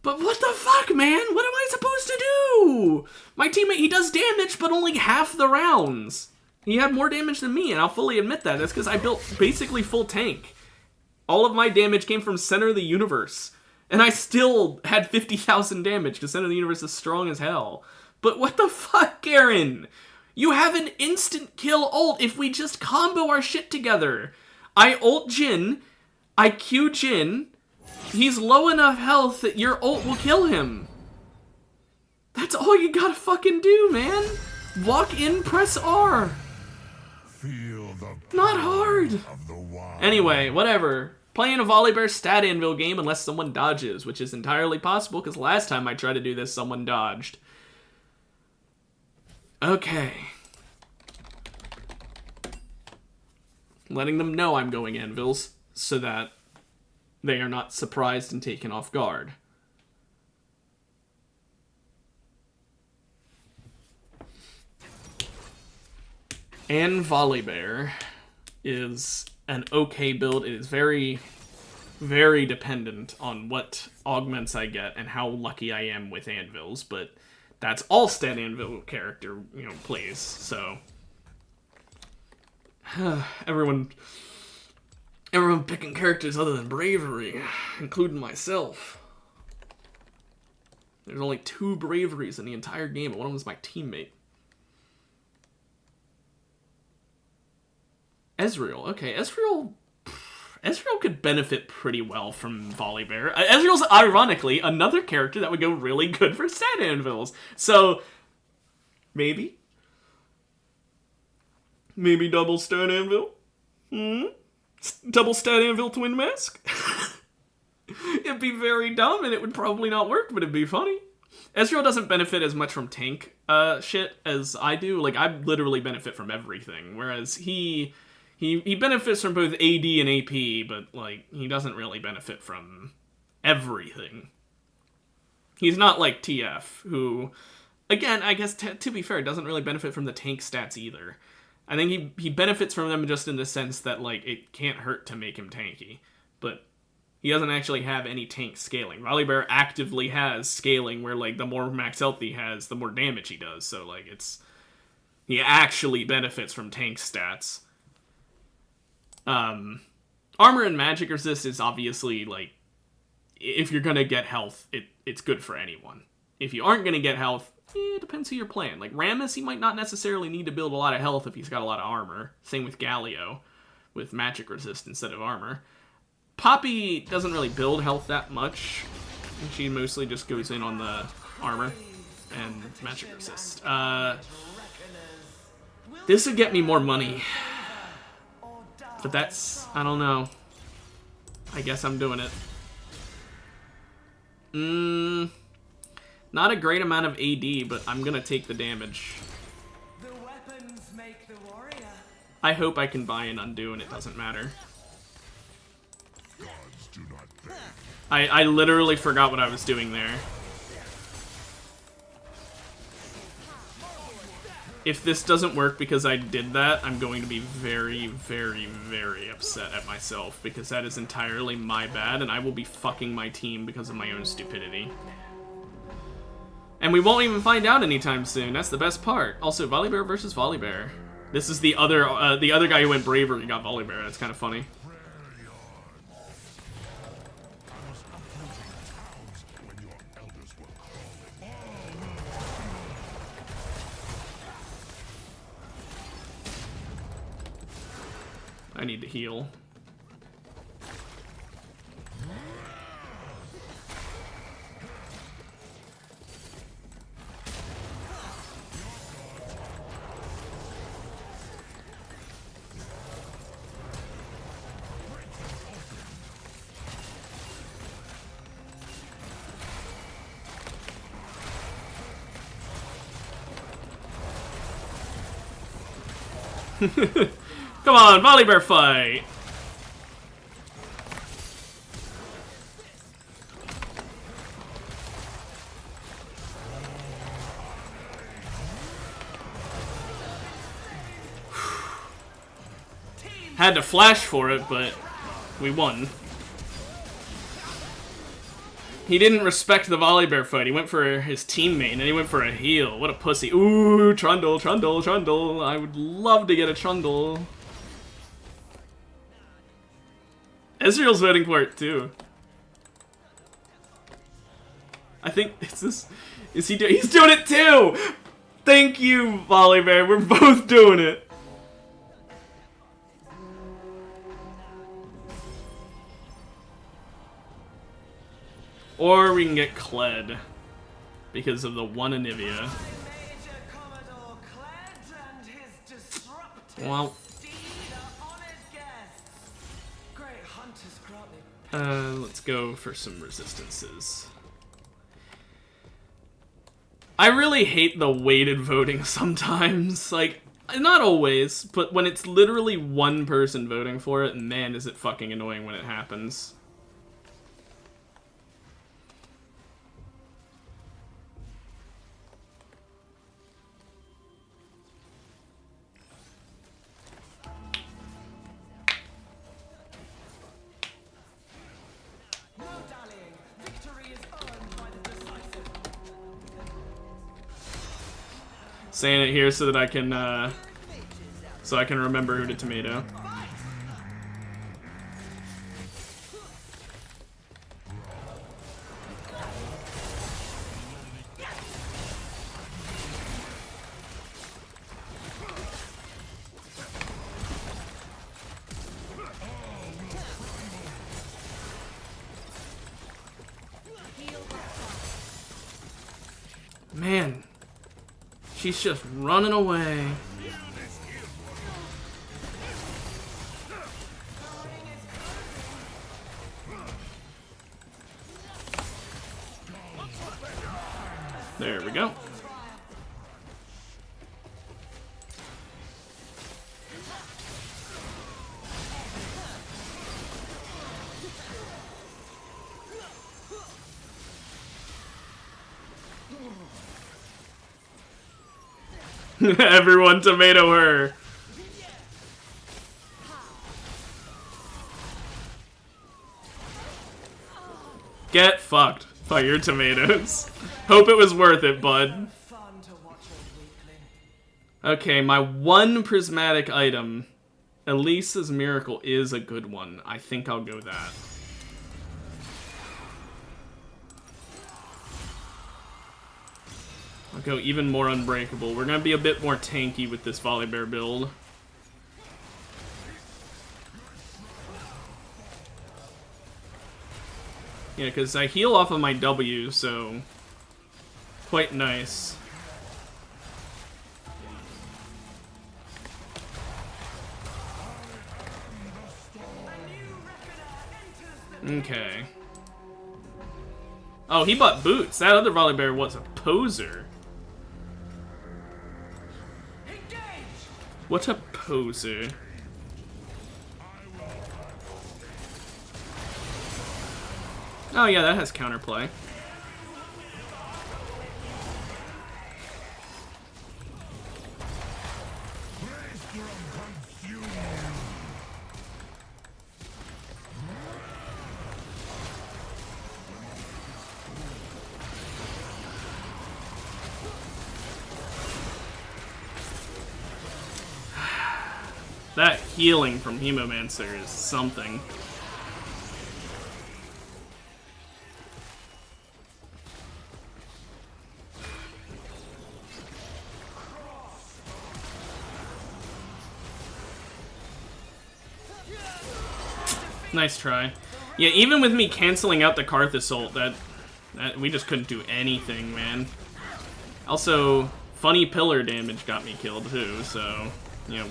But what the fuck, man? What am I supposed to do? My teammate, he does damage, but only half the rounds. He had more damage than me, and I'll fully admit that. That's because I built basically full tank. All of my damage came from Center of the Universe. And I still had 50,000 damage, because Center of the Universe is strong as hell. But what the fuck, Garen? You have an instant kill ult if we just combo our shit together. I ult Jhin, I Q Jhin, he's low enough health that your ult will kill him. That's all you gotta fucking do, man. Walk in, press R. Feel the Not hard. of the wild. Anyway, whatever. Playing a Volibear stat anvil game unless someone dodges, which is entirely possible because last time I tried to do this, someone dodged. Okay. Letting them know I'm going anvils so that they are not surprised and taken off guard. And Volibear is an okay build. It is very very dependent on what augments I get and how lucky I am with anvils, but that's all stat anvil character, plays, so everyone picking characters other than bravery, including myself. There's only 2 braveries in the entire game, and one of them is my teammate. Ezreal. Okay, Ezreal could benefit pretty well from Volibear. Ezreal's, ironically, another character that would go really good for stat anvils. So, maybe? Maybe double stat anvil? Double stat anvil twin mask? It'd be very dumb and it would probably not work, but it'd be funny. Ezreal doesn't benefit as much from tank shit as I do. Like, I literally benefit from everything, whereas he benefits from both AD and AP, but, like, he doesn't really benefit from everything. He's not like TF, who, again, I guess, to be fair, doesn't really benefit from the tank stats either. I think he benefits from them just in the sense that, like, it can't hurt to make him tanky, but he doesn't actually have any tank scaling. Volibear actively has scaling where, like, the more max health he has, the more damage he does, so, like, he actually benefits from tank stats. Armor and magic resist is obviously, like, if you're gonna get health, it's good for anyone. If you aren't gonna get health, it depends who you're playing. Like, Rammus, he might not necessarily need to build a lot of health if he's got a lot of armor. Same with Galio, with magic resist instead of armor. Poppy doesn't really build health that much. She mostly just goes in on the armor and magic resist. This would get me more money. But that's, I don't know. I guess I'm doing it. Not a great amount of AD, but I'm gonna take the damage. The weapons make the warrior. I hope I can buy and undo and it doesn't matter. Gods do not beg. I literally forgot what I was doing there. If this doesn't work because I did that, I'm going to be very, very, very upset at myself, because that is entirely my bad, and I will be fucking my team because of my own stupidity. And we won't even find out anytime soon. That's the best part. Also, Volibear versus Volibear. This is the other guy who went Bravery and got Volibear. That's kind of funny. I need to heal. Come on, Volibear fight! Had to flash for it, but we won. He didn't respect the Volibear fight. He went for his teammate, and he went for a heal. What a pussy. Ooh, Trundle, Trundle, Trundle. I would love to get a Trundle. Ezreal's voting for it, too. I think, is he doing, he's doing it, too! Thank you, Volibear. We're both doing it. Or we can get Kled, because of the one Anivia. Well, let's go for some resistances. I really hate the weighted voting sometimes. Like, not always, but when it's literally one person voting for it, man, is it fucking annoying when it happens. saying it here so that I can remember who to tomato. Man, she's just running away. There we go. Everyone tomato her. Get fucked by your tomatoes. Hope it was worth it, bud. Fun to watch a weakling. Okay, my one prismatic item. Elisa's Miracle is a good one. I think I'll go that. I'll go even more unbreakable. We're gonna be a bit more tanky with this Volibear build. Yeah, because I heal off of my W, so quite nice. Okay. Oh, he bought boots. That other Volibear was a poser. What a poser. Oh yeah, that has counterplay. That healing from Hemomancer is something. Nice try. Yeah, even with me canceling out the Karth Assault, that we just couldn't do anything, man. Also, funny pillar damage got me killed too, so, you know,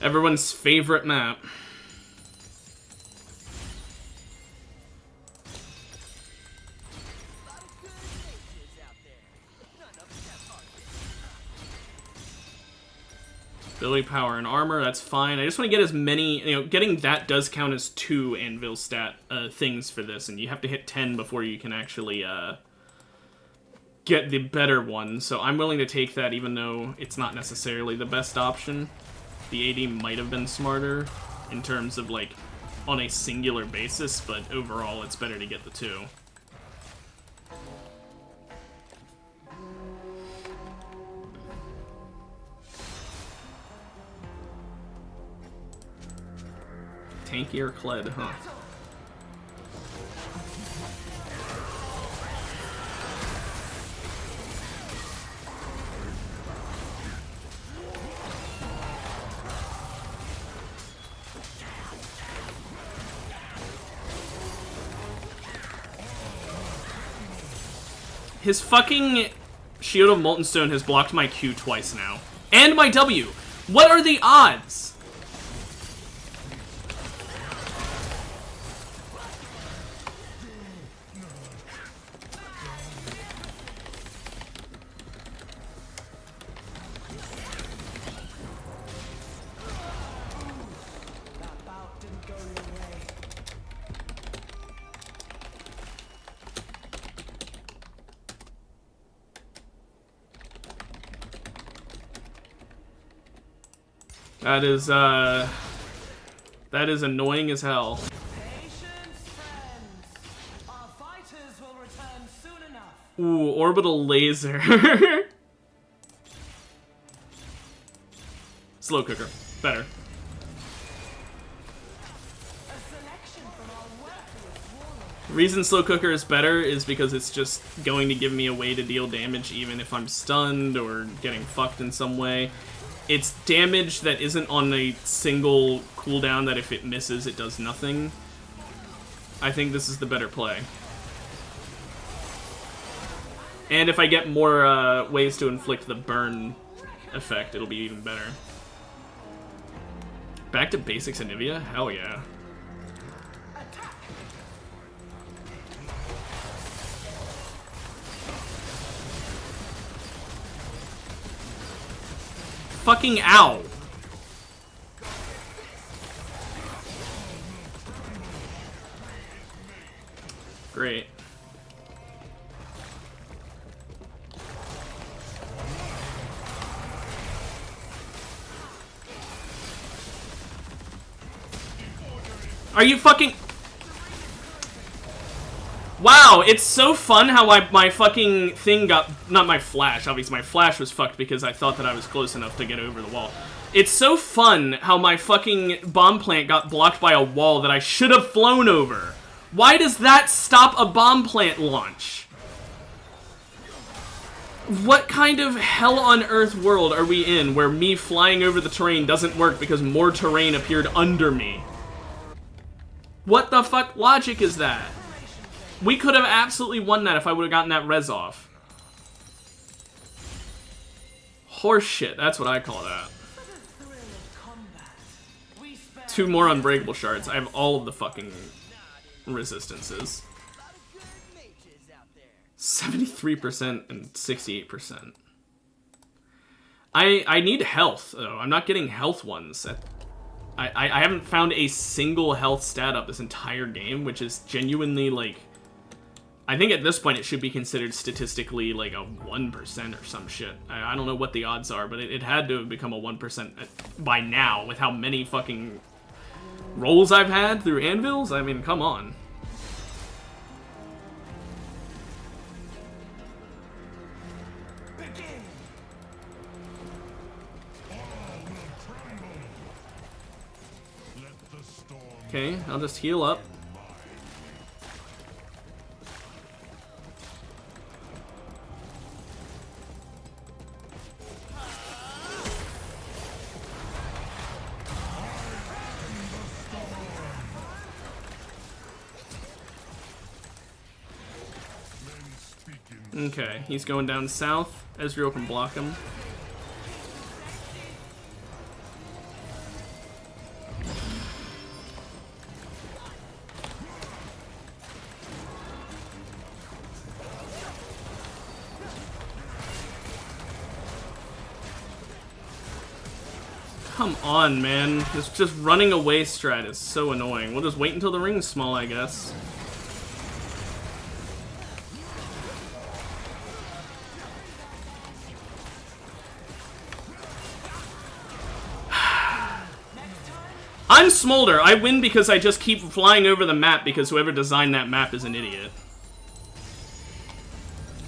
everyone's favorite map. Ability, power, and armor, that's fine. I just want to get as many, you know, getting that does count as 2 anvil stat things for this, and you have to hit 10 before you can actually get the better one. So I'm willing to take that even though it's not necessarily the best option. The AD might have been smarter in terms of, like, on a singular basis, but overall it's better to get the 2. Tankier Kled, huh? His fucking Shield of Molten Stone has blocked my Q twice now. And my W! What are the odds? That is annoying as hell. Patience, friends. Our fighters will return soon enough. Ooh, orbital laser. Slow cooker. Better. The reason slow cooker is better is because it's just going to give me a way to deal damage even if I'm stunned or getting fucked in some way. It's damage that isn't on a single cooldown that if it misses, it does nothing. I think this is the better play. And if I get more ways to inflict the burn effect, it'll be even better. Back to basics Anivia? Hell yeah. Fucking ow. Great. Are you fucking... Wow, it's so fun how my fucking thing got... Not my flash, obviously my flash was fucked because I thought that I was close enough to get over the wall. It's so fun how my fucking bomb plant got blocked by a wall that I should have flown over. Why does that stop a bomb plant launch? What kind of hell on earth world are we in where me flying over the terrain doesn't work because more terrain appeared under me? What the fuck logic is that? We could have absolutely won that if I would have gotten that res off. Horse shit, that's what I call that. 2 more unbreakable shards. I have all of the fucking resistances. 73% and 68%. I need health, though. I'm not getting health ones. I haven't found a single health stat up this entire game, which is genuinely, like... I think at this point it should be considered statistically like a 1% or some shit. I don't know what the odds are, but it had to have become a 1% by now with how many fucking rolls I've had through anvils. I mean, come on. Okay, I'll just heal up. Okay, he's going down south. Ezreal can block him. Come on, man. This just running away strat is so annoying. We'll just wait until the ring's small, I guess. I'm Smolder. I win because I just keep flying over the map because whoever designed that map is an idiot.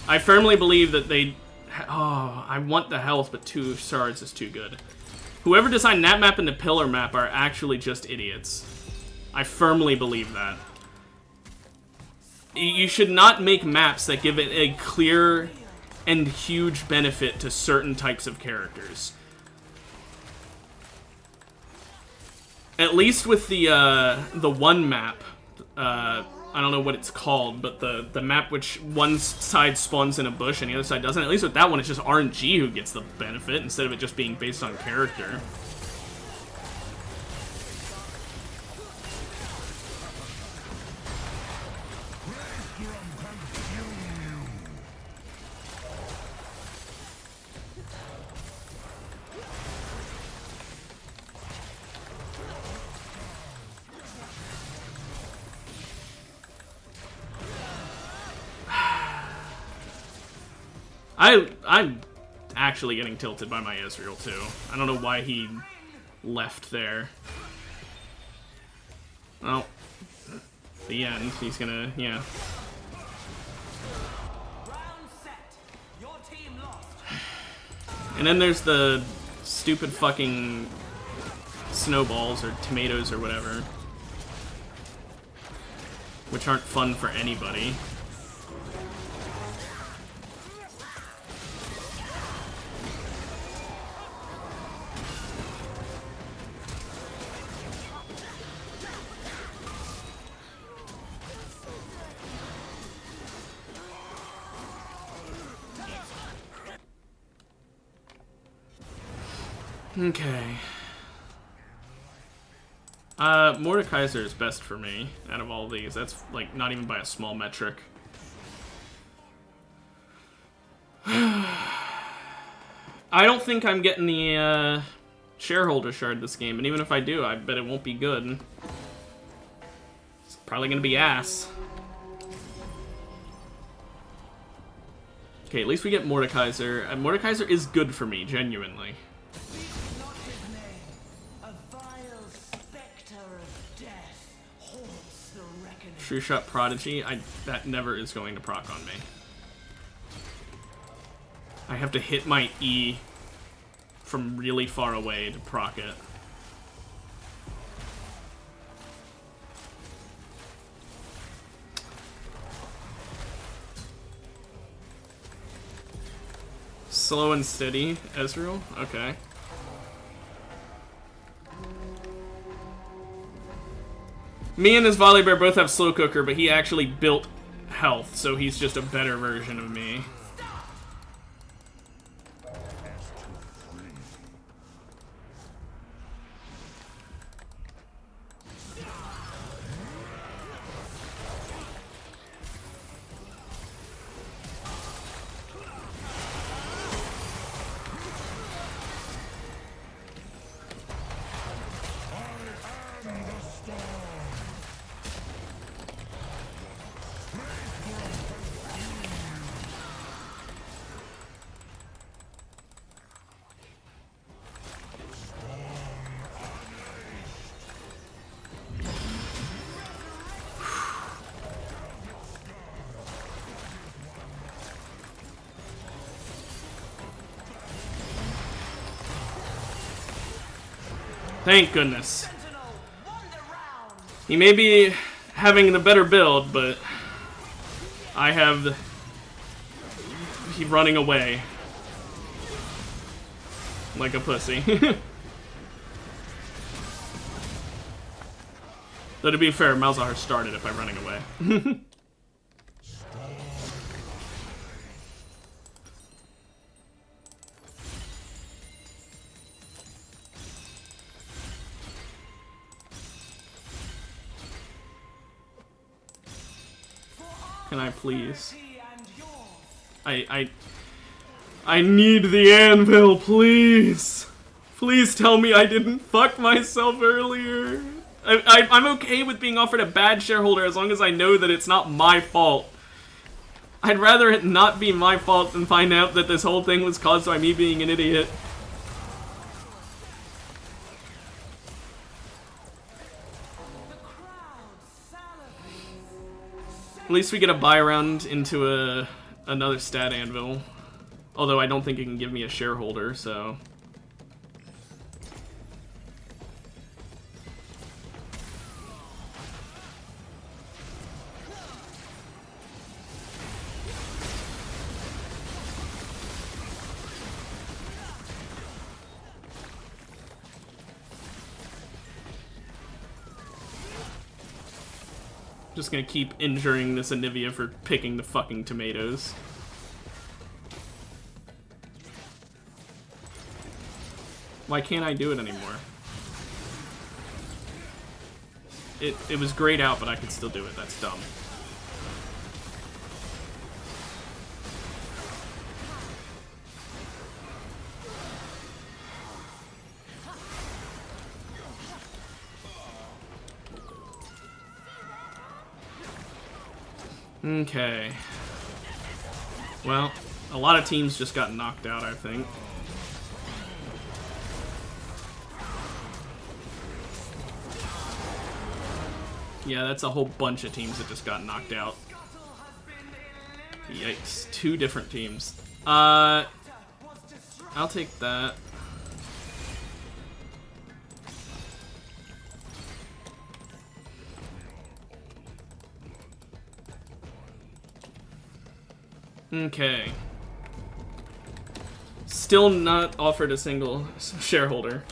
I firmly believe that they... Oh, I want the health, but 2 shards is too good. Whoever designed that map and the pillar map are actually just idiots. I firmly believe that. You should not make maps that give it a clear and huge benefit to certain types of characters. At least with the one map, I don't know what it's called, but the map which one side spawns in a bush and the other side doesn't, at least with that one, it's just RNG who gets the benefit instead of it just being based on character. I'm actually getting tilted by my Ezreal, too. I don't know why he left there. Well, the end. He's gonna, yeah. And then there's the stupid fucking snowballs or tomatoes or whatever, which aren't fun for anybody. Okay. Mordekaiser is best for me out of all these. That's, like, not even by a small metric. I don't think I'm getting the, shareholder shard this game, and even if I do, I bet it won't be good. It's probably gonna be ass. Okay, at least we get Mordekaiser. Mordekaiser is good for me, genuinely. Not his name. A vile specter of death haunts the reckoning. True Shot Prodigy, that never is going to proc on me. I have to hit my E from really far away to proc it. Slow and steady, Ezreal? Okay. Me and his Volibear both have Slow Cooker, but he actually built health, so he's just a better version of me. Thank goodness. He may be having the better build, but I have he running away like a pussy. Though to be fair, Malzahar started it by running away. Can I please? I need the anvil, please! Please tell me I didn't fuck myself earlier. I'm okay with being offered a bad shareholder as long as I know that it's not my fault. I'd rather it not be my fault than find out that this whole thing was caused by me being an idiot. At least we get a buy round into another stat anvil. Although I don't think it can give me a shareholder, so... Just gonna keep injuring this Anivia for picking the fucking tomatoes. Why can't I do it anymore? It was grayed out, but I could still do it. That's dumb. Okay. Well, a lot of teams just got knocked out, I think. Yeah, that's a whole bunch of teams that just got knocked out. Yikes. 2 different teams. I'll take that. Okay. Still not offered a single shareholder.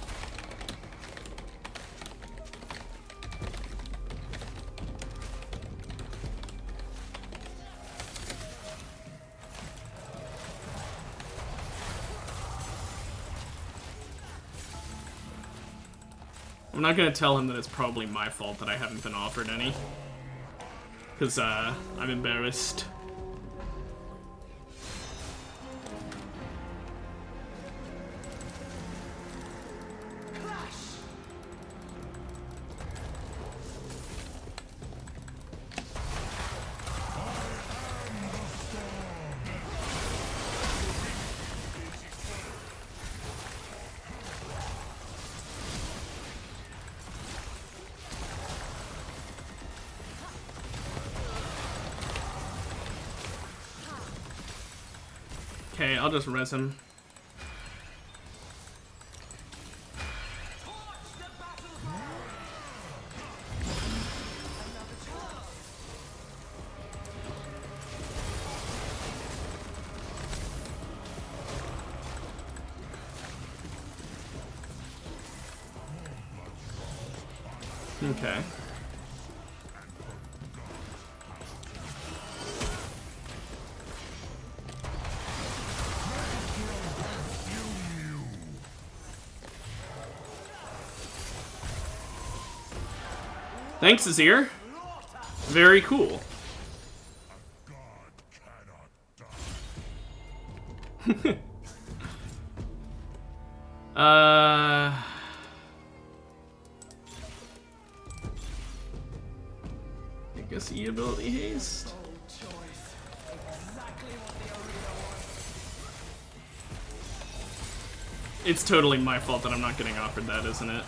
I'm not gonna tell him that it's probably my fault that I haven't been offered any. Because, I'm embarrassed. Okay, I'll just res him. Okay. Thanks, Azir. Very cool. I guess E ability haste. It's totally my fault that I'm not getting offered that, isn't it?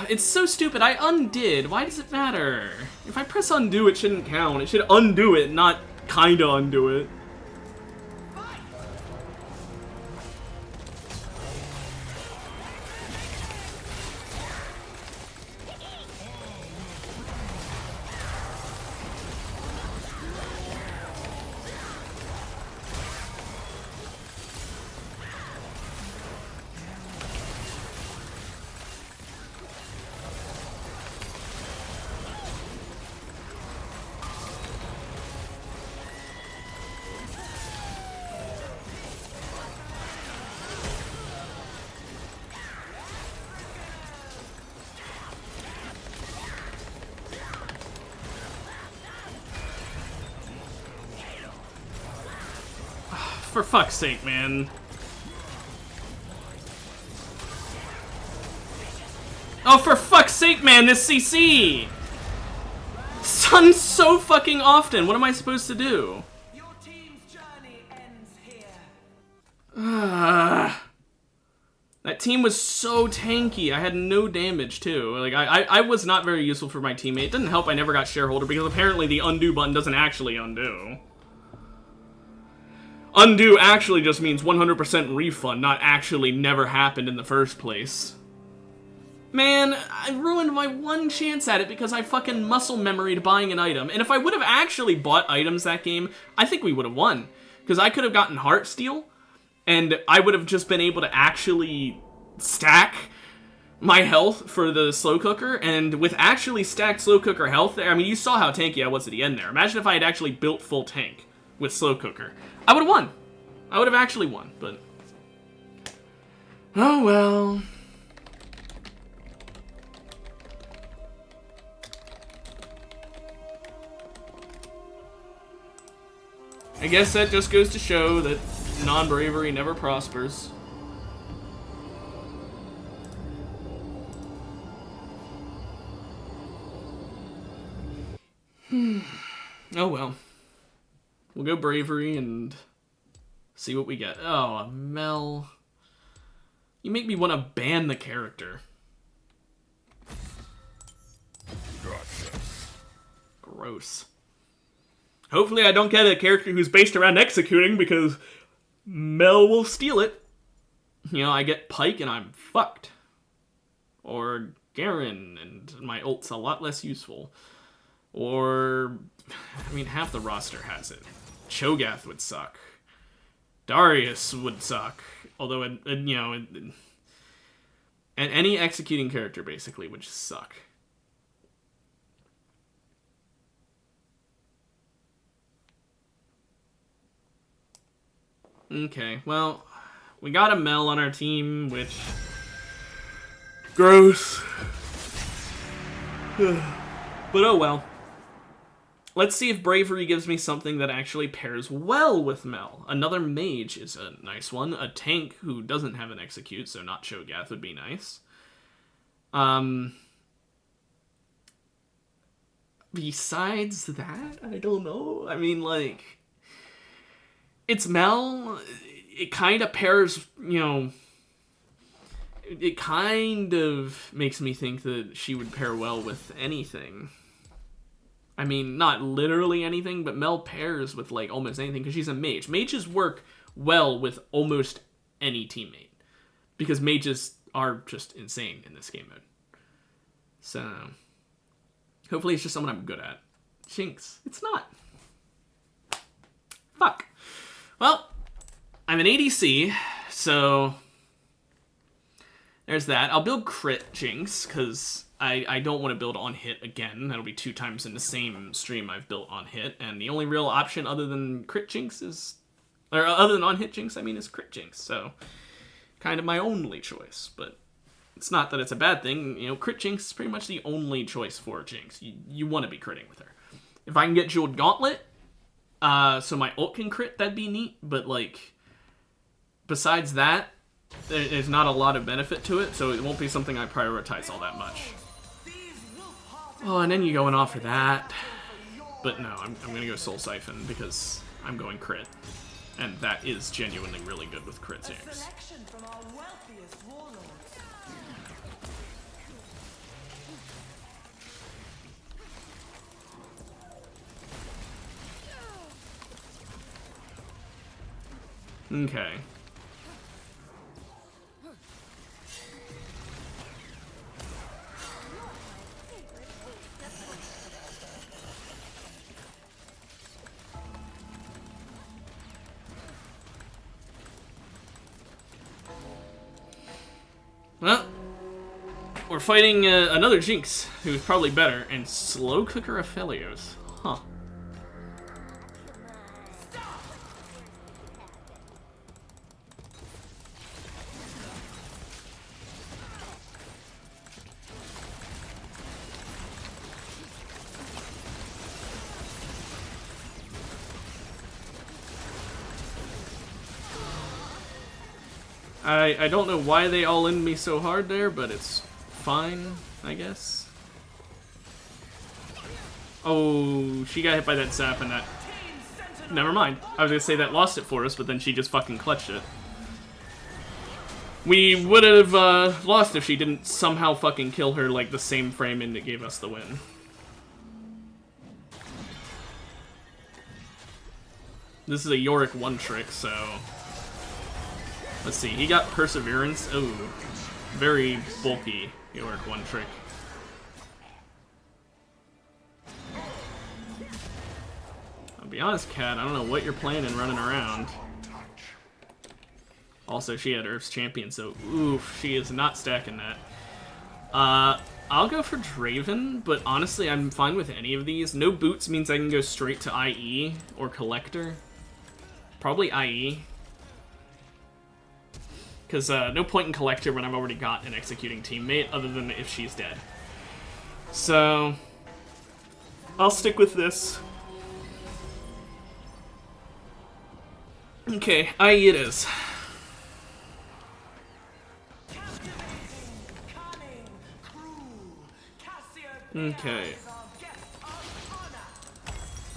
It's so stupid. I undid. Why does it matter? If I press undo, it shouldn't count. It should undo it, not kinda undo it. For fuck's sake, man. Oh, for fuck's sake, man, this CC! Son, so fucking often. What am I supposed to do? Your team's journey ends here. That team was so tanky. I had no damage, too. Like, I was not very useful for my teammate. It didn't help I never got shareholder, because apparently the undo button doesn't actually undo. Undo actually just means 100% refund, not actually never happened in the first place. Man, I ruined my one chance at it because I fucking muscle memoried buying an item. And if I would have actually bought items that game, I think we would have won. Because I could have gotten Heartsteel, and I would have just been able to actually stack my health for the slow cooker. And with actually stacked slow cooker health there, I mean, you saw how tanky I was at the end there. Imagine if I had actually built full tank with slow cooker. I would have won. I would have actually won, but... oh well. I guess that just goes to show that non-bravery never prospers. Oh well. We'll go bravery and see what we get. Oh, Mel. You make me want to ban the character. Gotcha. Gross. Hopefully I don't get a character who's based around executing, because Mel will steal it. You know, I get Pike and I'm fucked. Or Garen, and my ult's a lot less useful. Or, I mean, half the roster has it. Cho'Gath would suck. Darius would suck. Although, and any executing character, basically, would just suck. Okay, well, we got a Mel on our team, which... gross. But oh well. Let's see if Bravery gives me something that actually pairs well with Mel. Another mage is a nice one. A tank who doesn't have an execute, so not Cho'Gath, would be nice. Besides that, I don't know. I mean, like... it's Mel. It kind of pairs, it kind of makes me think that she would pair well with anything. I mean, not literally anything, but Mel pairs with, like, almost anything, because she's a mage. Mages work well with almost any teammate, because mages are just insane in this game mode. So, hopefully it's just someone I'm good at. Jinx. It's not. Fuck. Well, I'm an ADC, so there's that. I'll build crit Jinx, because I don't want to build on hit again. That'll be 2 times in the same stream I've built on hit, and the only real option other than crit Jinx is... or other than on hit Jinx, I mean, is crit Jinx, so kind of my only choice, but it's not that it's a bad thing. Crit Jinx is pretty much the only choice for Jinx. You want to be critting with her. If I can get Jeweled Gauntlet, so my ult can crit, that'd be neat, but, like, besides that, there's not a lot of benefit to it, so it won't be something I prioritize all that much. Oh, and then you go and offer that. But no, I'm going to go Soul Siphon because I'm going crit. And that is genuinely really good with crit Jinx. Okay. Well, we're fighting another Jinx, who's probably better, and Slow Cooker Aphelios. Huh. I don't know why they all end me so hard there, but it's fine, I guess. Oh, she got hit by that zap and that... Never mind. I was gonna say that lost it for us, but then she just fucking clutched it. We would have lost if she didn't somehow fucking kill her like the same frame and it gave us the win. This is a Yorick one trick, so... Let's see, he got Perseverance. Oh, very bulky Yorick one trick. I'll be honest, Cat, I don't know what you're planning running around. Also, she had Earth's Champion, so oof, she is not stacking that. I'll go for Draven, but honestly, I'm fine with any of these. No boots means I can go straight to IE or Collector. Probably IE. Because no point in Collector when I've already got an executing teammate, other than if she's dead. So, I'll stick with this. Okay, IE it is. Okay.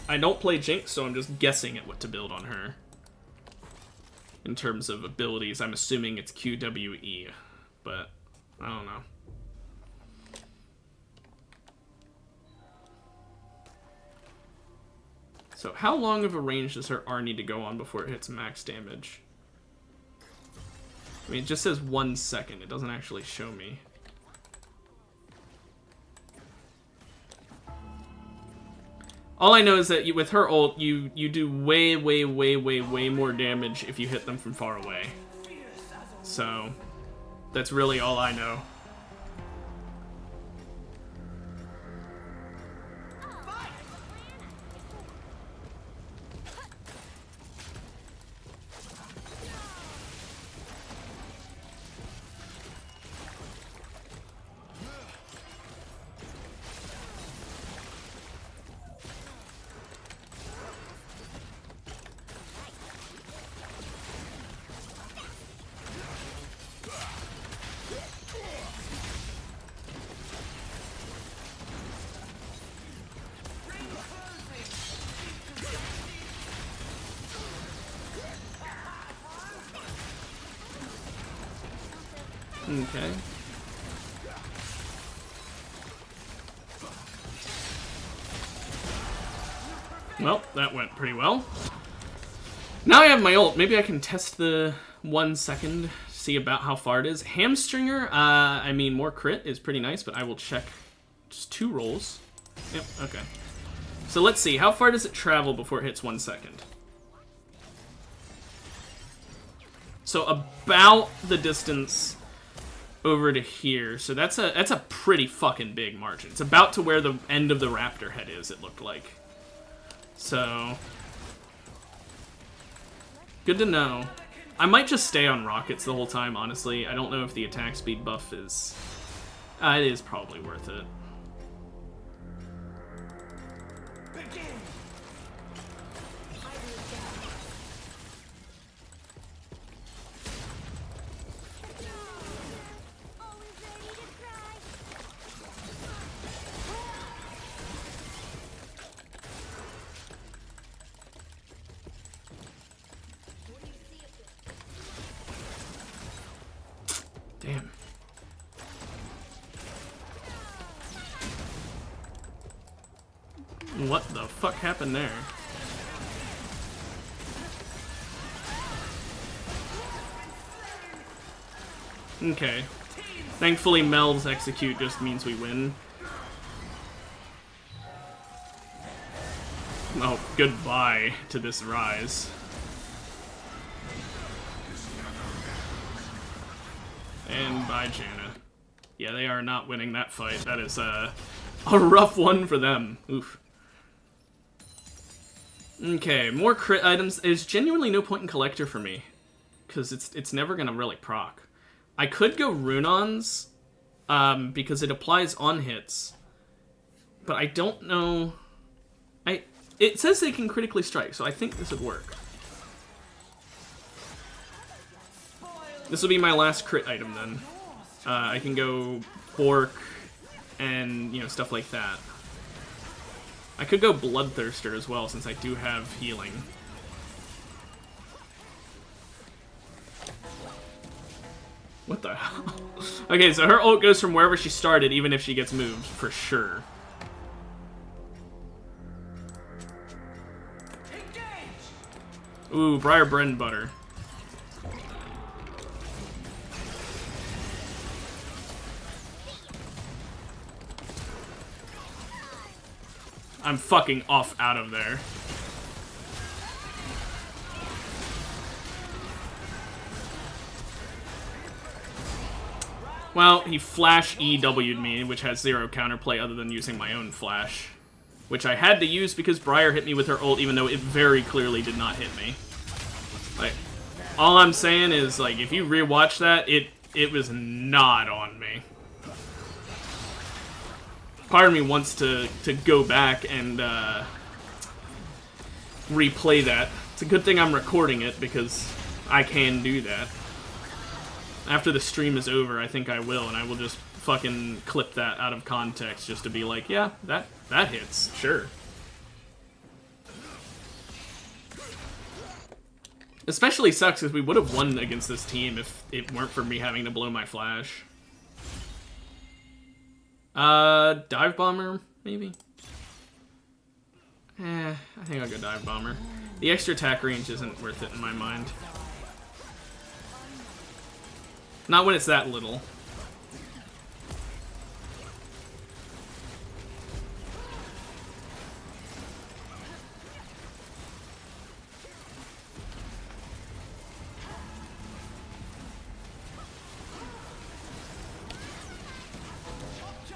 I don't play Jinx, so I'm just guessing at what to build on her. In terms of abilities, I'm assuming it's QWE, but I don't know. So how long of a range does her R need to go on before it hits max damage? I mean, it just says 1 second. It doesn't actually show me. All I know is that with her ult, you do way more damage if you hit them from far away. So, that's really all I know. Okay. Well, that went pretty well. Now I have my ult. Maybe I can test the 1 second, see about how far it is. Hamstringer, I mean, more crit is pretty nice, but I will check just 2 rolls. Yep, okay. So let's see, how far does it travel before it hits 1 second? So about the distance over to here. So that's a pretty fucking big margin. It's about to where the end of the raptor head is, it looked like. So good to know. I might just stay on rockets the whole time, honestly. I don't know if the attack speed buff is... it is probably worth it. Damn. What the fuck happened there? Okay. Thankfully, Mel's execute just means we win. Oh, goodbye to this rise. And bye, Janna. Yeah, they are not winning that fight. That is a rough one for them. Oof. Okay, more crit items. There's genuinely no point in Collector for me, because it's never gonna really proc. I could go Rune-Ons, because it applies on hits, but I don't know. It says they can critically strike, so I think this would work. This will be my last crit item then. I can go Bork and, you know, stuff like that. I could go Bloodthirster as well, since I do have healing. What the hell? Okay, so her ult goes from wherever she started, even if she gets moved, for sure. Ooh, Briar Bread and Butter. I'm fucking off out of there. Well, he flash EW'd me, which has 0 counterplay other than using my own flash. Which I had to use because Briar hit me with her ult, even though it very clearly did not hit me. Like, all I'm saying is, like, if you rewatch that, it was not on me. Part of me wants to go back and replay that. It's a good thing I'm recording it, because I can do that. After the stream is over, I think I will, and I will just fucking clip that out of context just to be like, yeah, that hits, sure. Especially sucks because we would have won against this team if it weren't for me having to blow my flash. Dive Bomber, maybe? I think I'll go Dive Bomber. The extra attack range isn't worth it in my mind. Not when it's that little.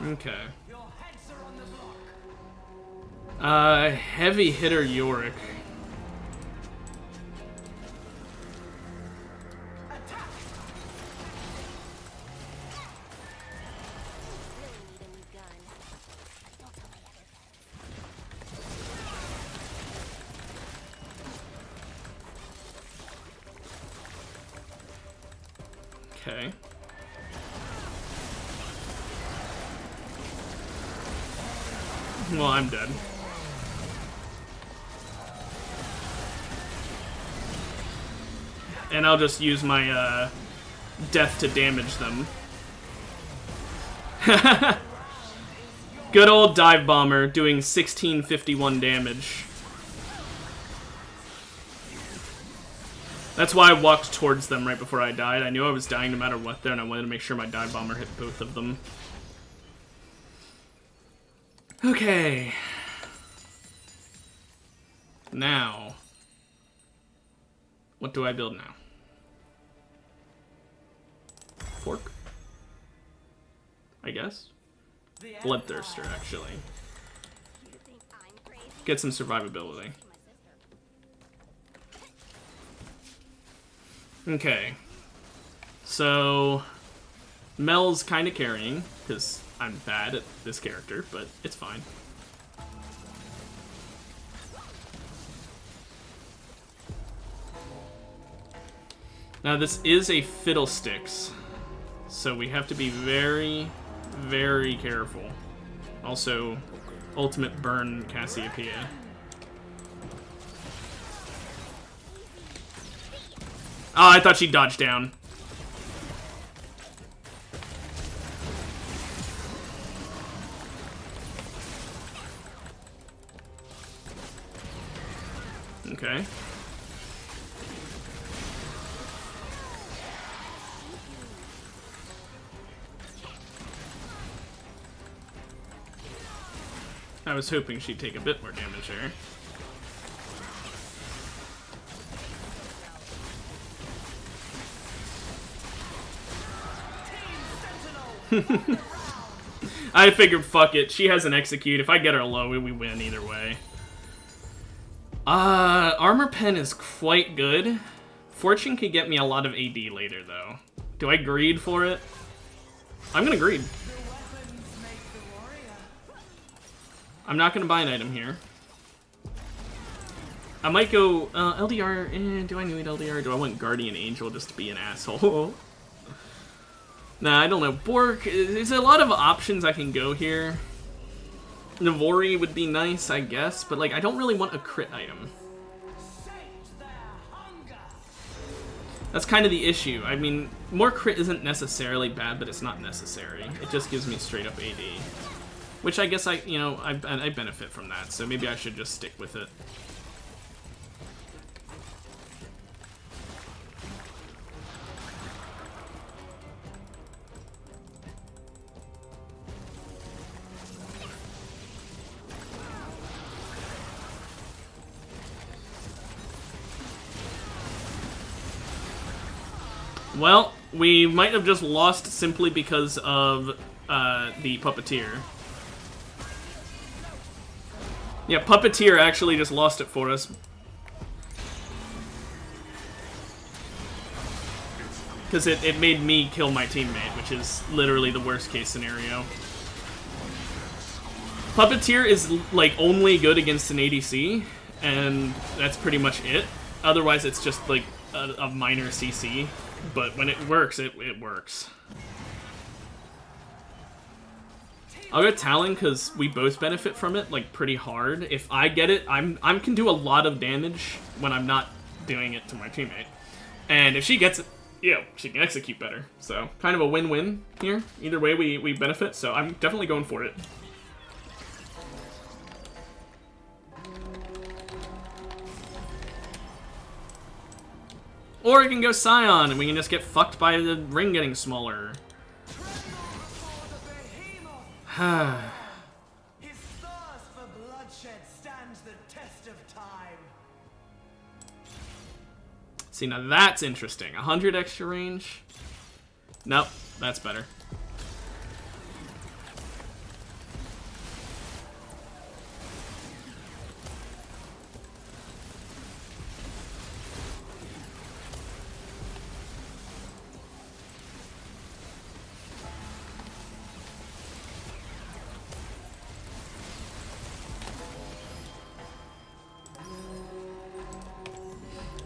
Okay. Your heads are on the block. Heavy hitter Yorick. Attack. Okay. Well, I'm dead. And I'll just use my death to damage them. Good old dive bomber doing 1651 damage. That's why I walked towards them right before I died. I knew I was dying no matter what there, and I wanted to make sure my dive bomber hit both of them. Okay. Now, what do I build now? Fork? I guess? Bloodthirster, actually. Get some survivability. Okay. So, Mel's kind of carrying, because I'm bad at this character, but it's fine. Now, this is a Fiddlesticks, so we have to be very, very careful. Also, ultimate burn Cassiopeia. Oh, I thought she dodged down. Okay. I was hoping she'd take a bit more damage there. I figured, fuck it. She has an execute. If I get her low, we win either way. Armor pen is quite good. Fortune could get me a lot of AD later, though. Do I greed for it? I'm gonna greed. I'm not gonna buy an item here. I might go LDR. Do I need LDR? Do I want Guardian Angel just to be an asshole? Nah, I don't know. Bork, there's a lot of options I can go here. Navori would be nice, I guess, but like I don't really want a crit item. That's kind of the issue. I mean, more crit isn't necessarily bad, but it's not necessary. It just gives me straight up AD. Which I guess I benefit from that, so maybe I should just stick with it. Well, we might have just lost simply because of the Puppeteer. Yeah, Puppeteer actually just lost it for us. Because it made me kill my teammate, which is literally the worst case scenario. Puppeteer is like only good against an ADC, and that's pretty much it. Otherwise, it's just like a minor CC. But when it works, it works. I'll go Talon because we both benefit from it like pretty hard. If I get it, I can do a lot of damage when I'm not doing it to my teammate. And if she gets it, she can execute better. So kind of a win-win here. Either way, we benefit. So I'm definitely going for it. Or I can go Scion, and we can just get fucked by the ring getting smaller. His thirst for bloodshed stands the test of time. See, now that's interesting. 100 extra range? Nope, that's better.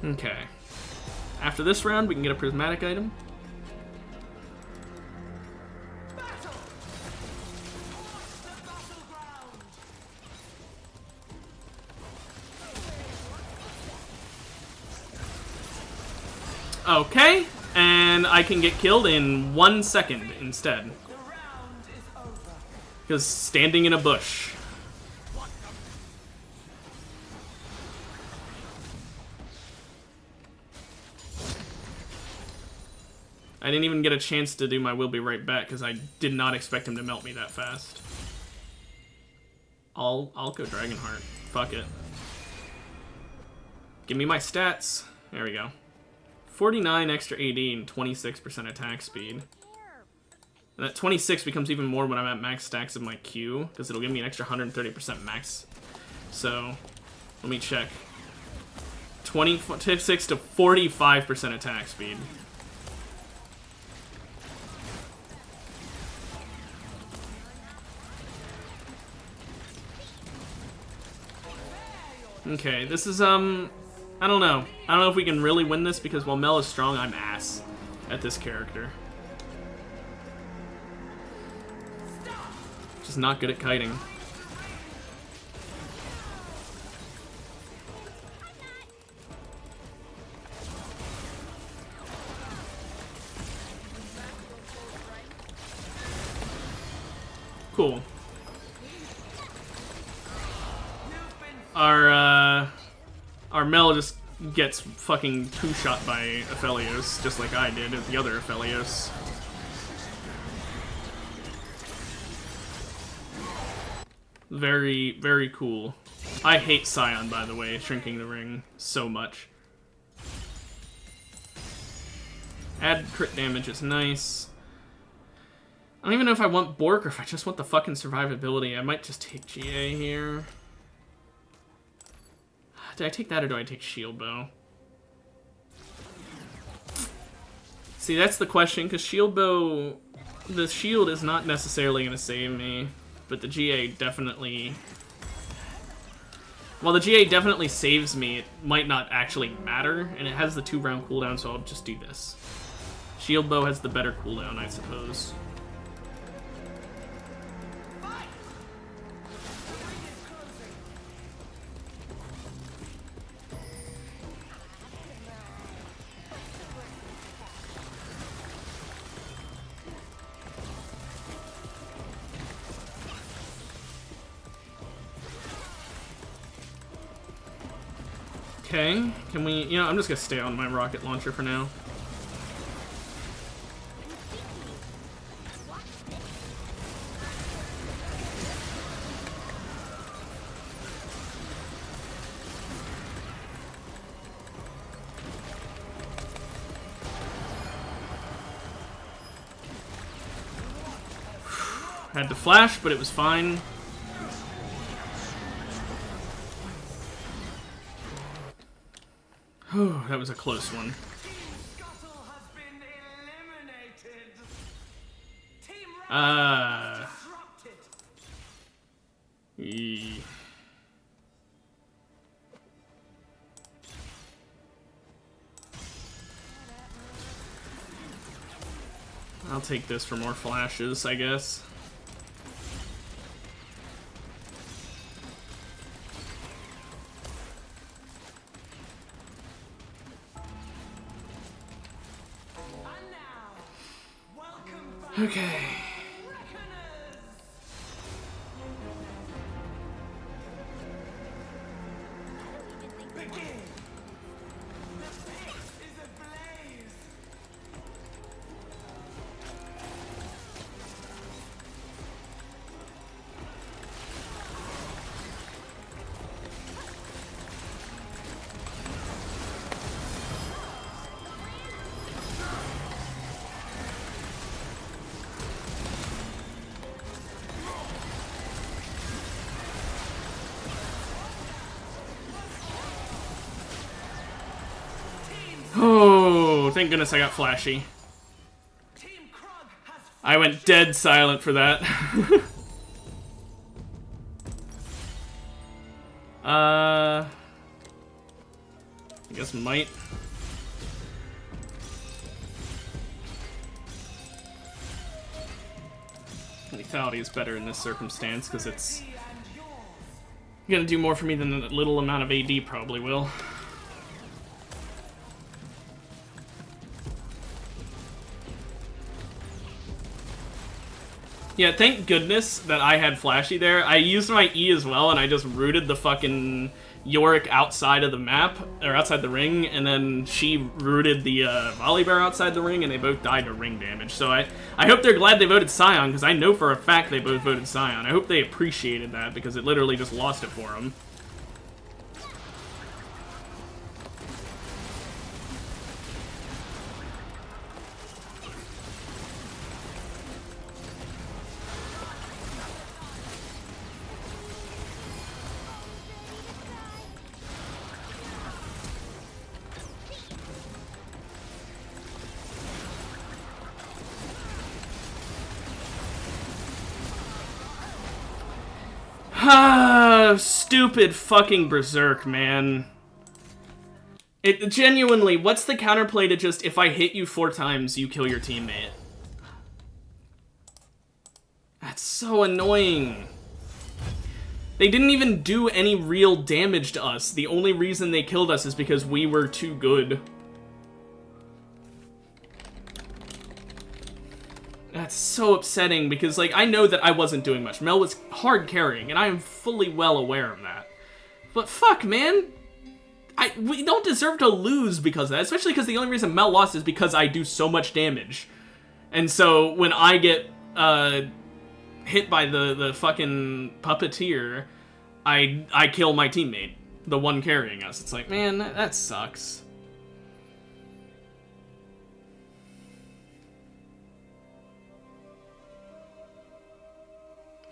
Okay. After this round, we can get a prismatic item. Okay, and I can get killed in 1 second instead. Because standing in a bush. I didn't even get a chance to do my will be right back because I did not expect him to melt me that fast. I'll go Dragonheart. Fuck it. Give me my stats. There we go. 49 extra AD and 26% attack speed. And that 26 becomes even more when I'm at max stacks of my Q, because it'll give me an extra 130% max. So, let me check. 26 to 45% attack speed. Okay, this is, I don't know. I don't know if we can really win this, because while Mel is strong, I'm ass at this character. Just not good at kiting. Cool. Our Mel just gets fucking two-shot by Aphelios, just like I did at the other Aphelios. Very, very cool. I hate Scion, by the way, shrinking the ring so much. Add crit damage is nice. I don't even know if I want Bork or if I just want the fucking survivability. I might just take GA here. Do I take that or do I take Shield Bow? See, that's the question, because Shield Bow... The shield is not necessarily going to save me, but the GA definitely... While the GA definitely saves me, it might not actually matter, and it has the 2-round cooldown, so I'll just do this. Shield Bow has the better cooldown, I suppose. Okay, can we... You know, I'm just gonna stay on my rocket launcher for now. Had to flash, but it was fine. Oh, that was a close one. I'll take this for more flashes, I guess. Okay. Oh, thank goodness I got flashy. I went dead silent for that. guess might. Lethality is better in this circumstance because it's gonna do more for me than a little amount of AD probably will. Yeah, thank goodness that I had Flashy there. I used my E as well, and I just rooted the fucking Yorick outside of the map, or outside the ring, and then she rooted the Volibear outside the ring, and they both died to ring damage. So I hope they're glad they voted Scion, because I know for a fact they both voted Scion. I hope they appreciated that, because it literally just lost it for them. Stupid fucking Berserk, man. It genuinely, what's the counterplay to just, if I hit you 4 times, you kill your teammate? That's so annoying. They didn't even do any real damage to us. The only reason they killed us is because we were too good. That's so upsetting because, like, I know that I wasn't doing much. Mel was hard carrying, and I am fully well aware of that. But fuck, man. We don't deserve to lose because of that, especially because the only reason Mel lost is because I do so much damage. And so when I get hit by the fucking puppeteer, I kill my teammate, the one carrying us. It's like, man, that sucks.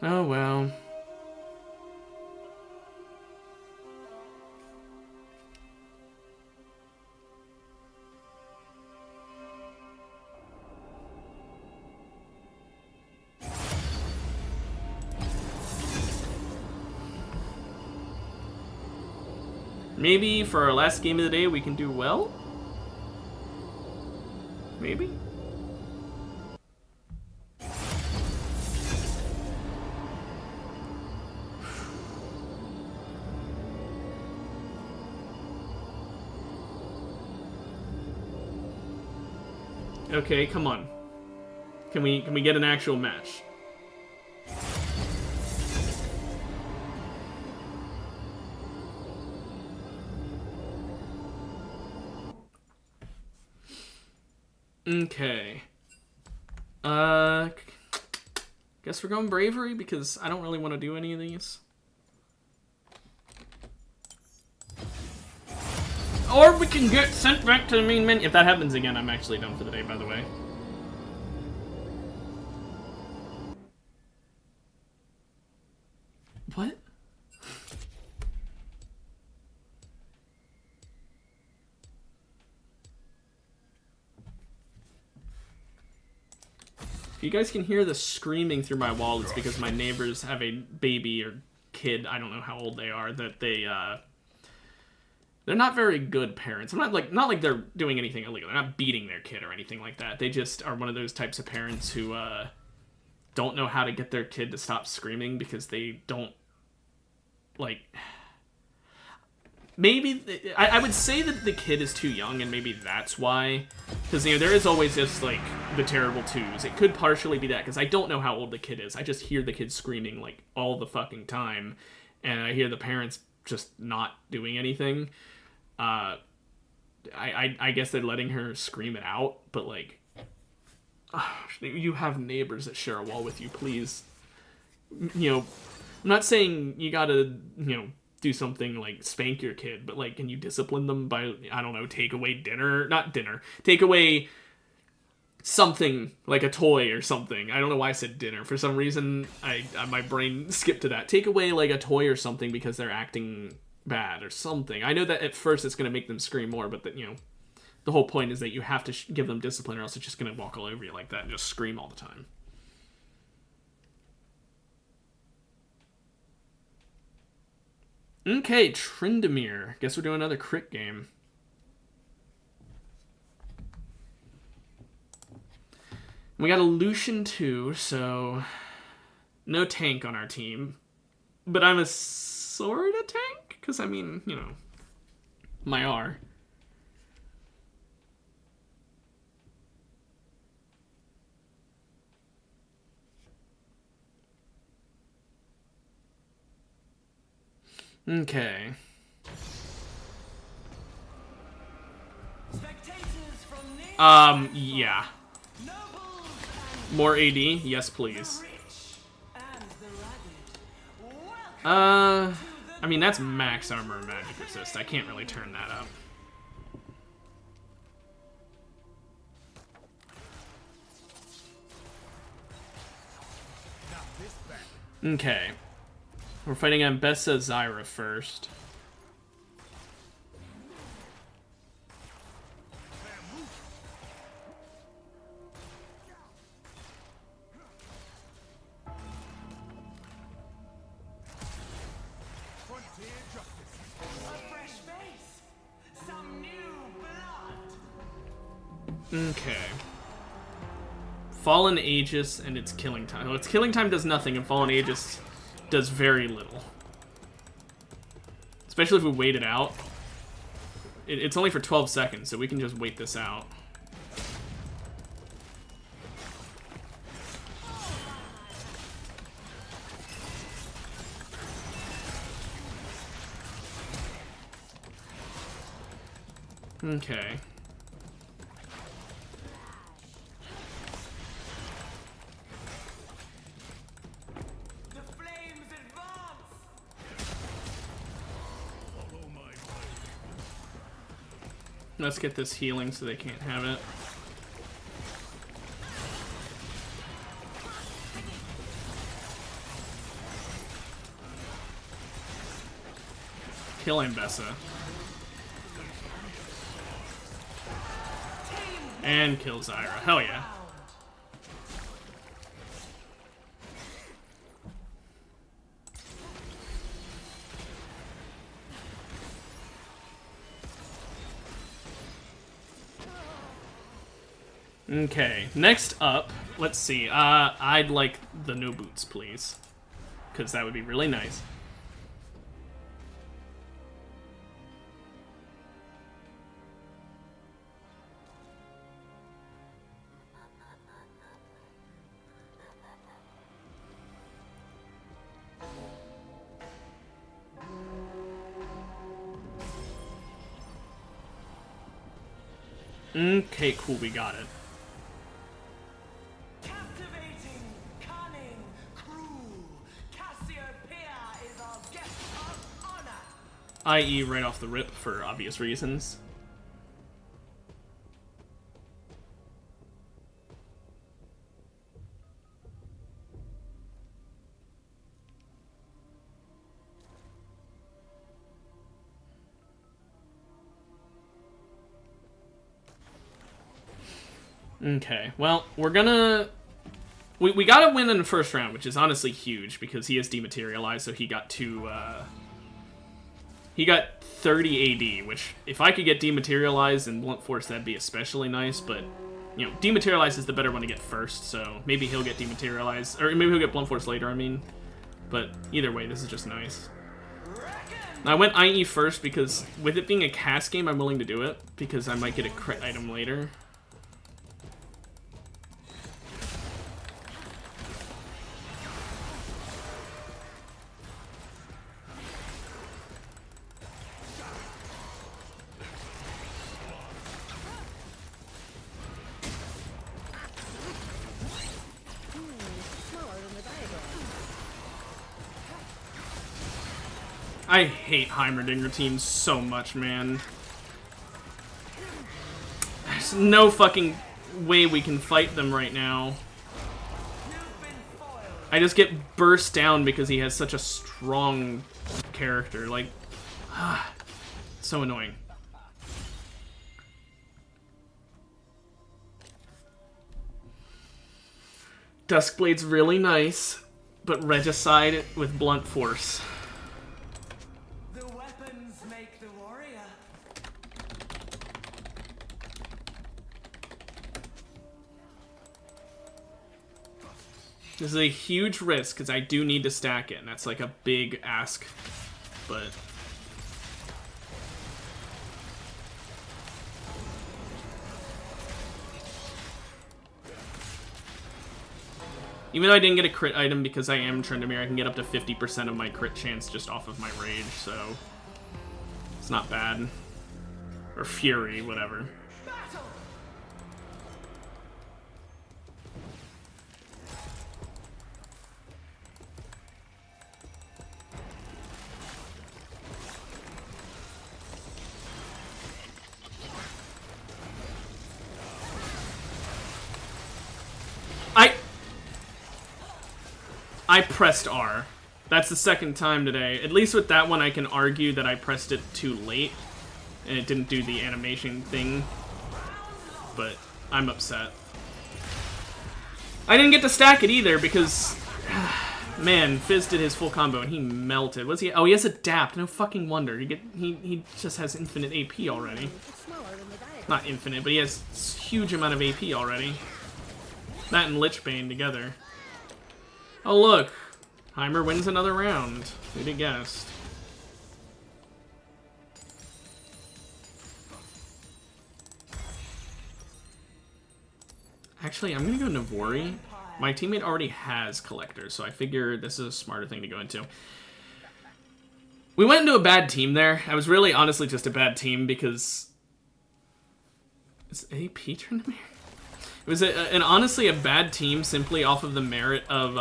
Oh, well. Maybe for our last game of the day we can do well? Maybe? Okay, come on. Can we get an actual match? Okay. Guess we're going Bravery because I don't really want to do any of these. Or we can get sent back to the main menu. If that happens again, I'm actually done for the day, by the way. What? If you guys can hear the screaming through my wall, it's because my neighbors have a baby or kid, I don't know how old they are, that they're not very good parents. I'm not like they're doing anything illegal. They're not beating their kid or anything like that. They just are one of those types of parents who don't know how to get their kid to stop screaming because they don't, like... Maybe, I would say that the kid is too young, and maybe that's why. Because, you know, there is always just, like, the terrible twos. It could partially be that, because I don't know how old the kid is. I just hear the kid screaming, like, all the fucking time. And I hear the parents just not doing anything. I guess they're letting her scream it out, but, like... you have neighbors that share a wall with you, please. You know, I'm not saying you gotta, you know... do something like spank your kid, but like, can you discipline them by, I don't know, take away dinner, not dinner, take away something like a toy or something. I don't know why I said dinner. For some reason, my brain skipped to that. Take away like a toy or something because they're acting bad or something. I know that at first it's going to make them scream more, but that, you know, the whole point is that you have to give them discipline or else it's just going to walk all over you like that and just scream all the time. Okay, Tryndamere. Guess we're doing another crit game. We got a Lucian too, so no tank on our team. But I'm a sort of tank, because I mean, you know, my R. Okay. Yeah. More AD? Yes, please. I mean, that's max armor and magic resist. I can't really turn that up. Okay. We're fighting Ambessa Zyra first. Okay. Fallen Aegis and its killing time. Well, its killing time does nothing, and Fallen Aegis does very little. Especially if we wait it out. It's only for 12 seconds, so we can just wait this out. Okay. Let's get this healing so they can't have it. Kill Ambessa. And kill Zyra. Hell yeah. Okay, next up, let's see. I'd like the no boots, please. Because that would be really nice. Okay, cool, we got it. IE right off the rip for obvious reasons. Okay, well, we're gonna... We gotta win in the first round, which is honestly huge, because he has dematerialized, so he got two, he got 30 AD, which, if I could get dematerialized and blunt force, that'd be especially nice, but, you know, dematerialized is the better one to get first, so maybe he'll get dematerialized, or maybe he'll get blunt force later, I mean. But either way, this is just nice. Now, I went IE first because, with it being a cast game, I'm willing to do it, because I might get a crit item later. I hate Heimerdinger teams so much, man. There's no fucking way we can fight them right now. I just get burst down because he has such a strong character. Like, so annoying. Duskblade's really nice, but Regicide with blunt force. This is a huge risk, because I do need to stack it, and that's like a big ask, but... Even though I didn't get a crit item because I am Tryndamere, I can get up to 50% of my crit chance just off of my rage, so... It's not bad. Or Fury, whatever. I pressed R. That's the second time today. At least with that one, I can argue that I pressed it too late, and it didn't do the animation thing. But I'm upset. I didn't get to stack it either because, man, Fizz did his full combo and he melted. What's he? Oh, he has Adapt. No fucking wonder. He just has infinite AP already. Not infinite, but he has a huge amount of AP already. That and Lichbane together. Oh look, Heimer wins another round. Who'd have guessed? Actually, I'm gonna go Navori. My teammate already has Collector, so I figure this is a smarter thing to go into. We went into a bad team there. I was really honestly just a bad team because... Is AP Tryndamere? It was honestly a bad team simply off of the merit of,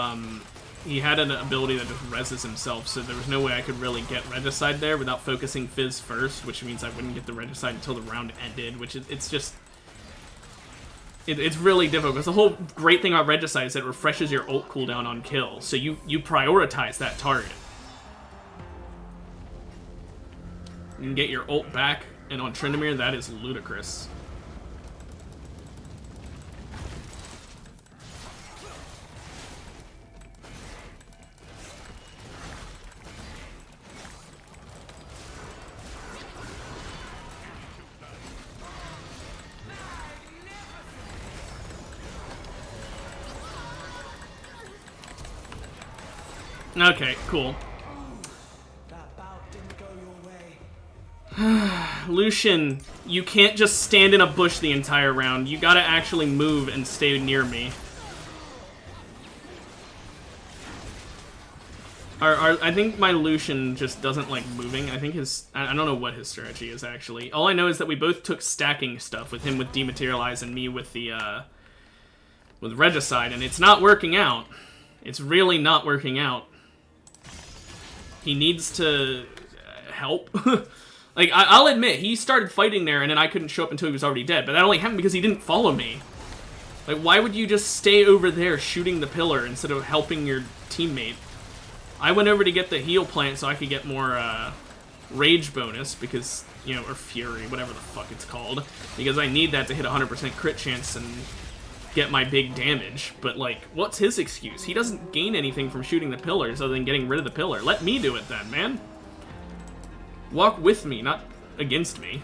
he had an ability that just reses himself, so there was no way I could really get Regicide there without focusing Fizz first, which means I wouldn't get the Regicide until the round ended, which is, it's just... It's really difficult, because the whole great thing about Regicide is that it refreshes your ult cooldown on kill, so you prioritize that target. You can get your ult back, and on Tryndamere, that is ludicrous. Okay, cool. That bout didn't go your way. Lucian, you can't just stand in a bush the entire round. You gotta actually move and stay near me. I think my Lucian just doesn't like moving. I think his... I don't know what his strategy is, actually. All I know is that we both took stacking stuff, with him with Dematerialize and me with the, with Regicide, and it's not working out. It's really not working out. He needs to help. Like, I'll admit, he started fighting there, and then I couldn't show up until he was already dead. But that only happened because he didn't follow me. Like, why would you just stay over there shooting the pillar instead of helping your teammate? I went over to get the heal plant so I could get more rage bonus, because, you know, or fury, whatever the fuck it's called. Because I need that to hit 100% crit chance and get my big damage. But, like, what's his excuse? He doesn't gain anything from shooting the pillars other than getting rid of the pillar. Let me do it then, man. Walk with me, not against me.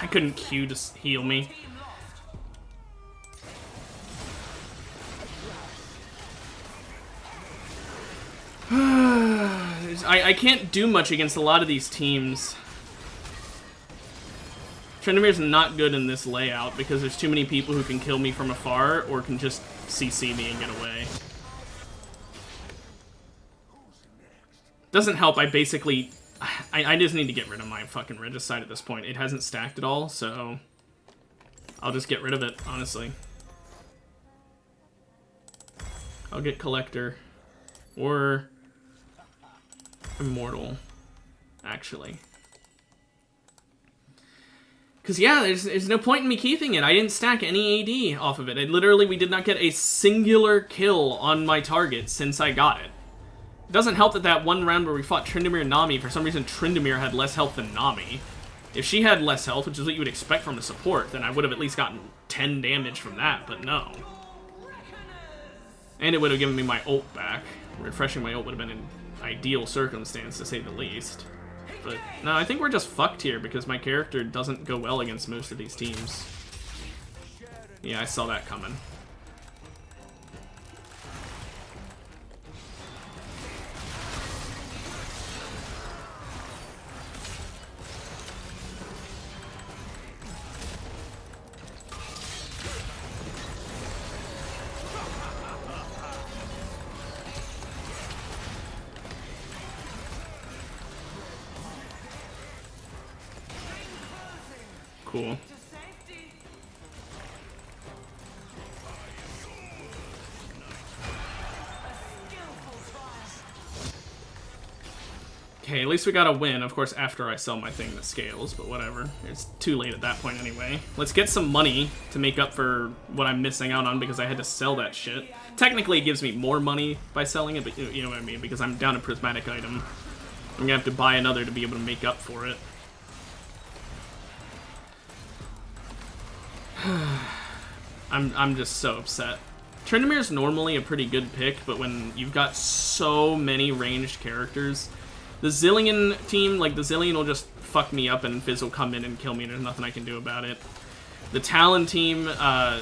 I couldn't Q to heal me. I can't do much against a lot of these teams. Tryndamere's not good in this layout because there's too many people who can kill me from afar or can just CC me and get away. Doesn't help, I basically... I just need to get rid of my fucking Regicide at this point. It hasn't stacked at all, so... I'll just get rid of it, honestly. I'll get Collector. Or... Immortal. Actually. Because, yeah, there's no point in me keeping it. I didn't stack any AD off of it. We did not get a singular kill on my target since I got it. It doesn't help that that one round where we fought Tryndamere and Nami, for some reason Tryndamere had less health than Nami. If she had less health, which is what you would expect from a support, then I would have at least gotten 10 damage from that, but no. And it would have given me my ult back. Refreshing my ult would have been an ideal circumstance, to say the least. But, no, I think we're just fucked here, because my character doesn't go well against most of these teams. Yeah, I saw that coming. Cool. Okay, at least we got a win. Of course, after I sell my thing that scales, but whatever. It's too late at that point anyway. Let's get some money to make up for what I'm missing out on because I had to sell that shit. Technically, it gives me more money by selling it, but you know what I mean, because I'm down a prismatic item. I'm gonna have to buy another to be able to make up for it. I'm just so upset. Tryndamere's normally a pretty good pick, but when you've got so many ranged characters, the Zillion team, like the Zillion will just fuck me up and Fizz will come in and kill me and there's nothing I can do about it. The Talon team, the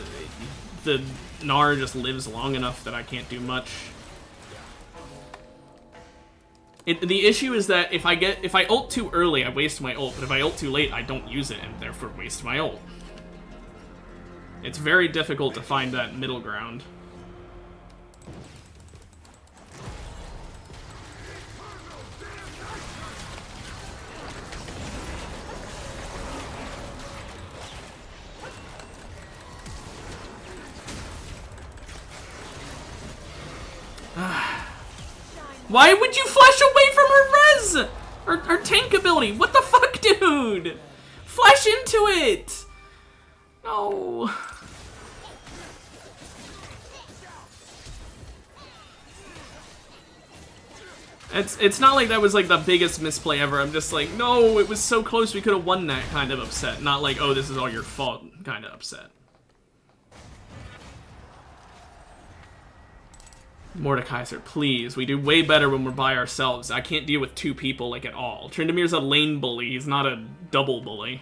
Gnar just lives long enough that I can't do much. The issue is that if I ult too early, I waste my ult, but if I ult too late, I don't use it and therefore waste my ult. It's very difficult to find that middle ground. Why would you flash away from her res? Her tank ability? What the fuck, dude? Flash into it! No. It's not like that was like the biggest misplay ever. I'm just like, no, it was so close we could have won that kind of upset. Not like, oh, this is all your fault kind of upset. Mordekaiser, please. We do way better when we're by ourselves. I can't deal with two people like at all. Tryndamere's a lane bully. He's not a double bully.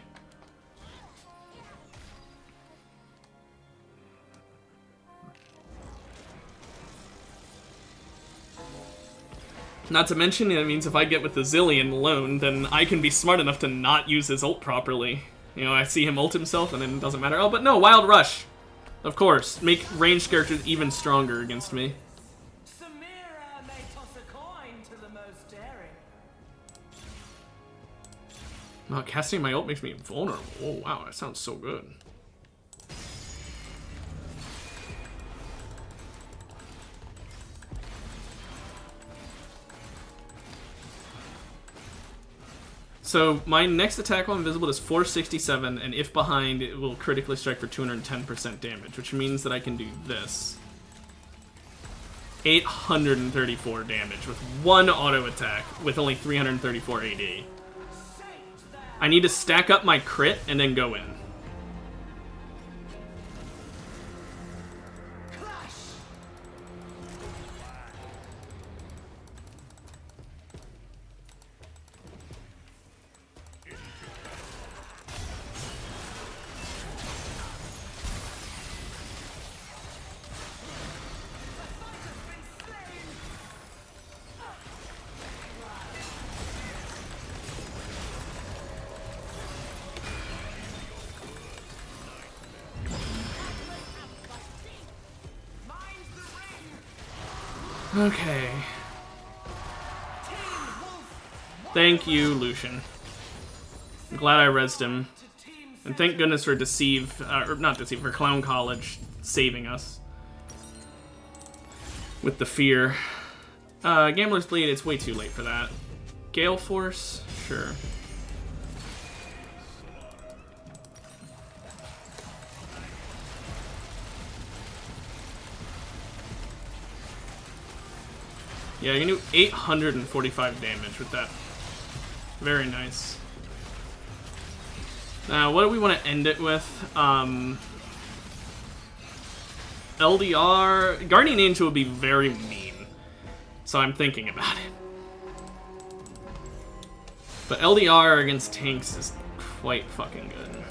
Not to mention, it means if I get with the Zillion alone, then I can be smart enough to not use his ult properly. You know, I see him ult himself, and then it doesn't matter. Oh, but no, Wild Rush! Of course, make ranged characters even stronger against me. Samira may toss a coin to the most daring. Oh, casting my ult makes me vulnerable. Oh, wow, that sounds so good. So my next attack while invisible is 467, and if behind, it will critically strike for 210% damage, which means that I can do this. 834 damage with one auto attack with only 334 AD. I need to stack up my crit and then go in. Okay. Thank you, Lucian. I'm glad I rezzed him. And thank goodness for Deceive, or not Deceive, for Clown College saving us. With the fear. Gambler's Bleed, it's way too late for that. Gale Force? Sure. Yeah, you can do 845 damage with that. Very nice. Now, what do we want to end it with? LDR... Guardian Angel would be very mean. So I'm thinking about it. But LDR against tanks is quite fucking good.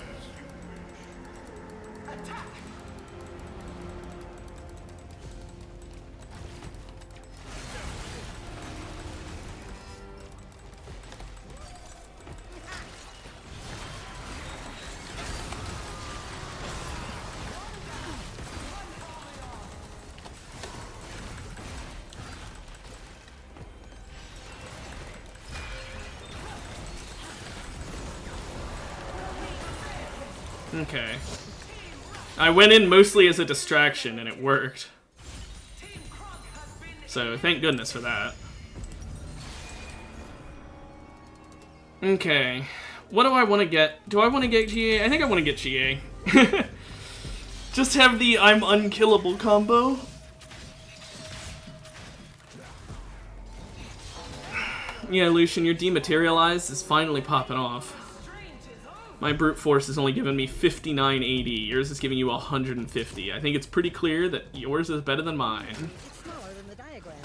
Okay. I went in mostly as a distraction, and it worked. So, thank goodness for that. Okay. What do I want to get? Do I want to get GA? I think I want to get GA. Just have the I'm unkillable combo. Yeah, Lucian, your dematerialized is finally popping off. My brute force is only giving me 5980. Yours is giving you 150. I think it's pretty clear that yours is better than mine. It's smaller than the diagram.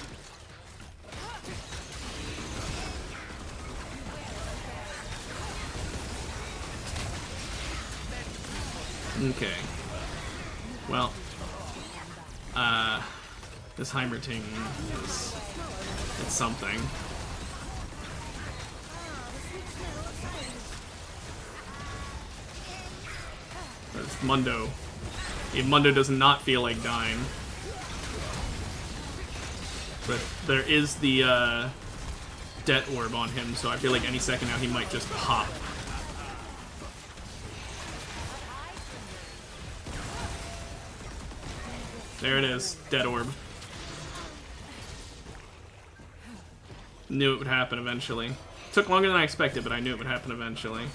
Okay. Well, this Heimerting is it's something. There's Mundo. Yeah, Mundo does not feel like dying. But there is the Det Orb on him, so I feel like any second now he might just pop. There it is, Det Orb. Knew it would happen eventually. Took longer than I expected, but I knew it would happen eventually.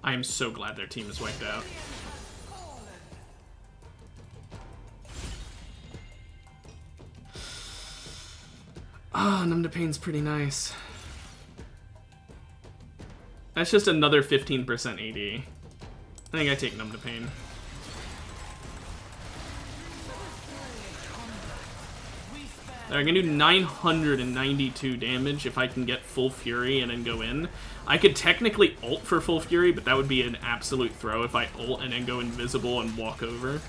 I am so glad their team is wiped out. Ah, Numb to Pain's pretty nice. That's just another 15% AD. I think I take Numb to Pain. There, I can do 992 damage if I can get full Fury and then go in. I could technically ult for full Fury, but that would be an absolute throw if I ult and then go invisible and walk over.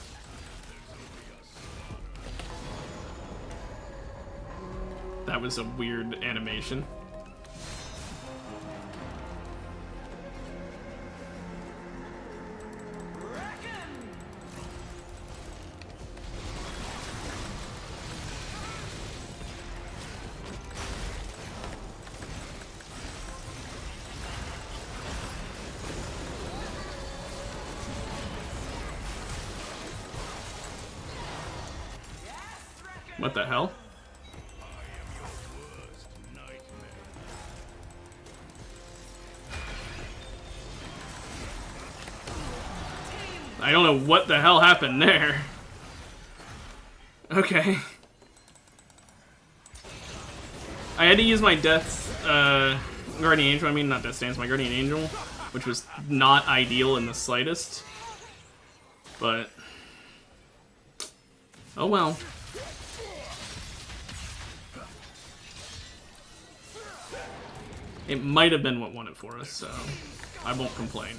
That was a weird animation. What the hell? I don't know what the hell happened there. Okay. I had to use my Guardian Angel, I mean not Death Stance, my Guardian Angel, which was not ideal in the slightest. But... oh well. It might have been what won it for us, so I won't complain.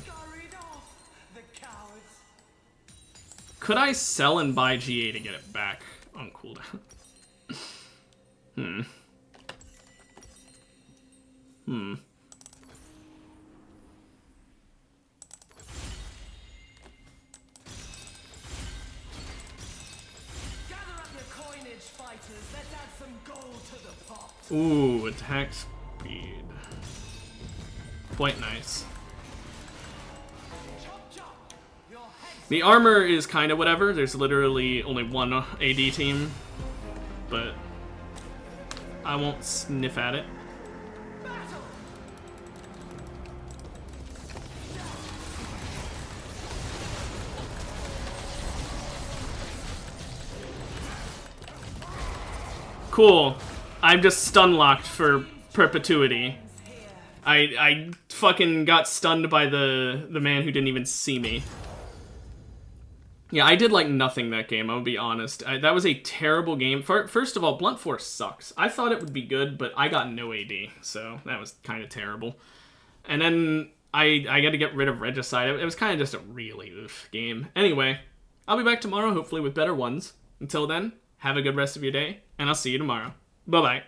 Could I sell and buy GA to get it back on cooldown? Gather up your coinage, fighters. Let's add some gold to the pot. Ooh, attack speed. Quite nice. The armor is kind of whatever. There's literally only one AD team, but I won't sniff at it. Cool. I'm just stun locked for perpetuity. I fucking got stunned by the man who didn't even see me. Yeah, I did like nothing that game, I'm gonna be honest. That was a terrible game. First of all, Blunt Force sucks. I thought it would be good, but I got no AD, so that was kind of terrible. And then I got to get rid of Regicide. It was kind of just a really oof game. Anyway, I'll be back tomorrow, hopefully with better ones. Until then, have a good rest of your day, and I'll see you tomorrow. Bye-bye.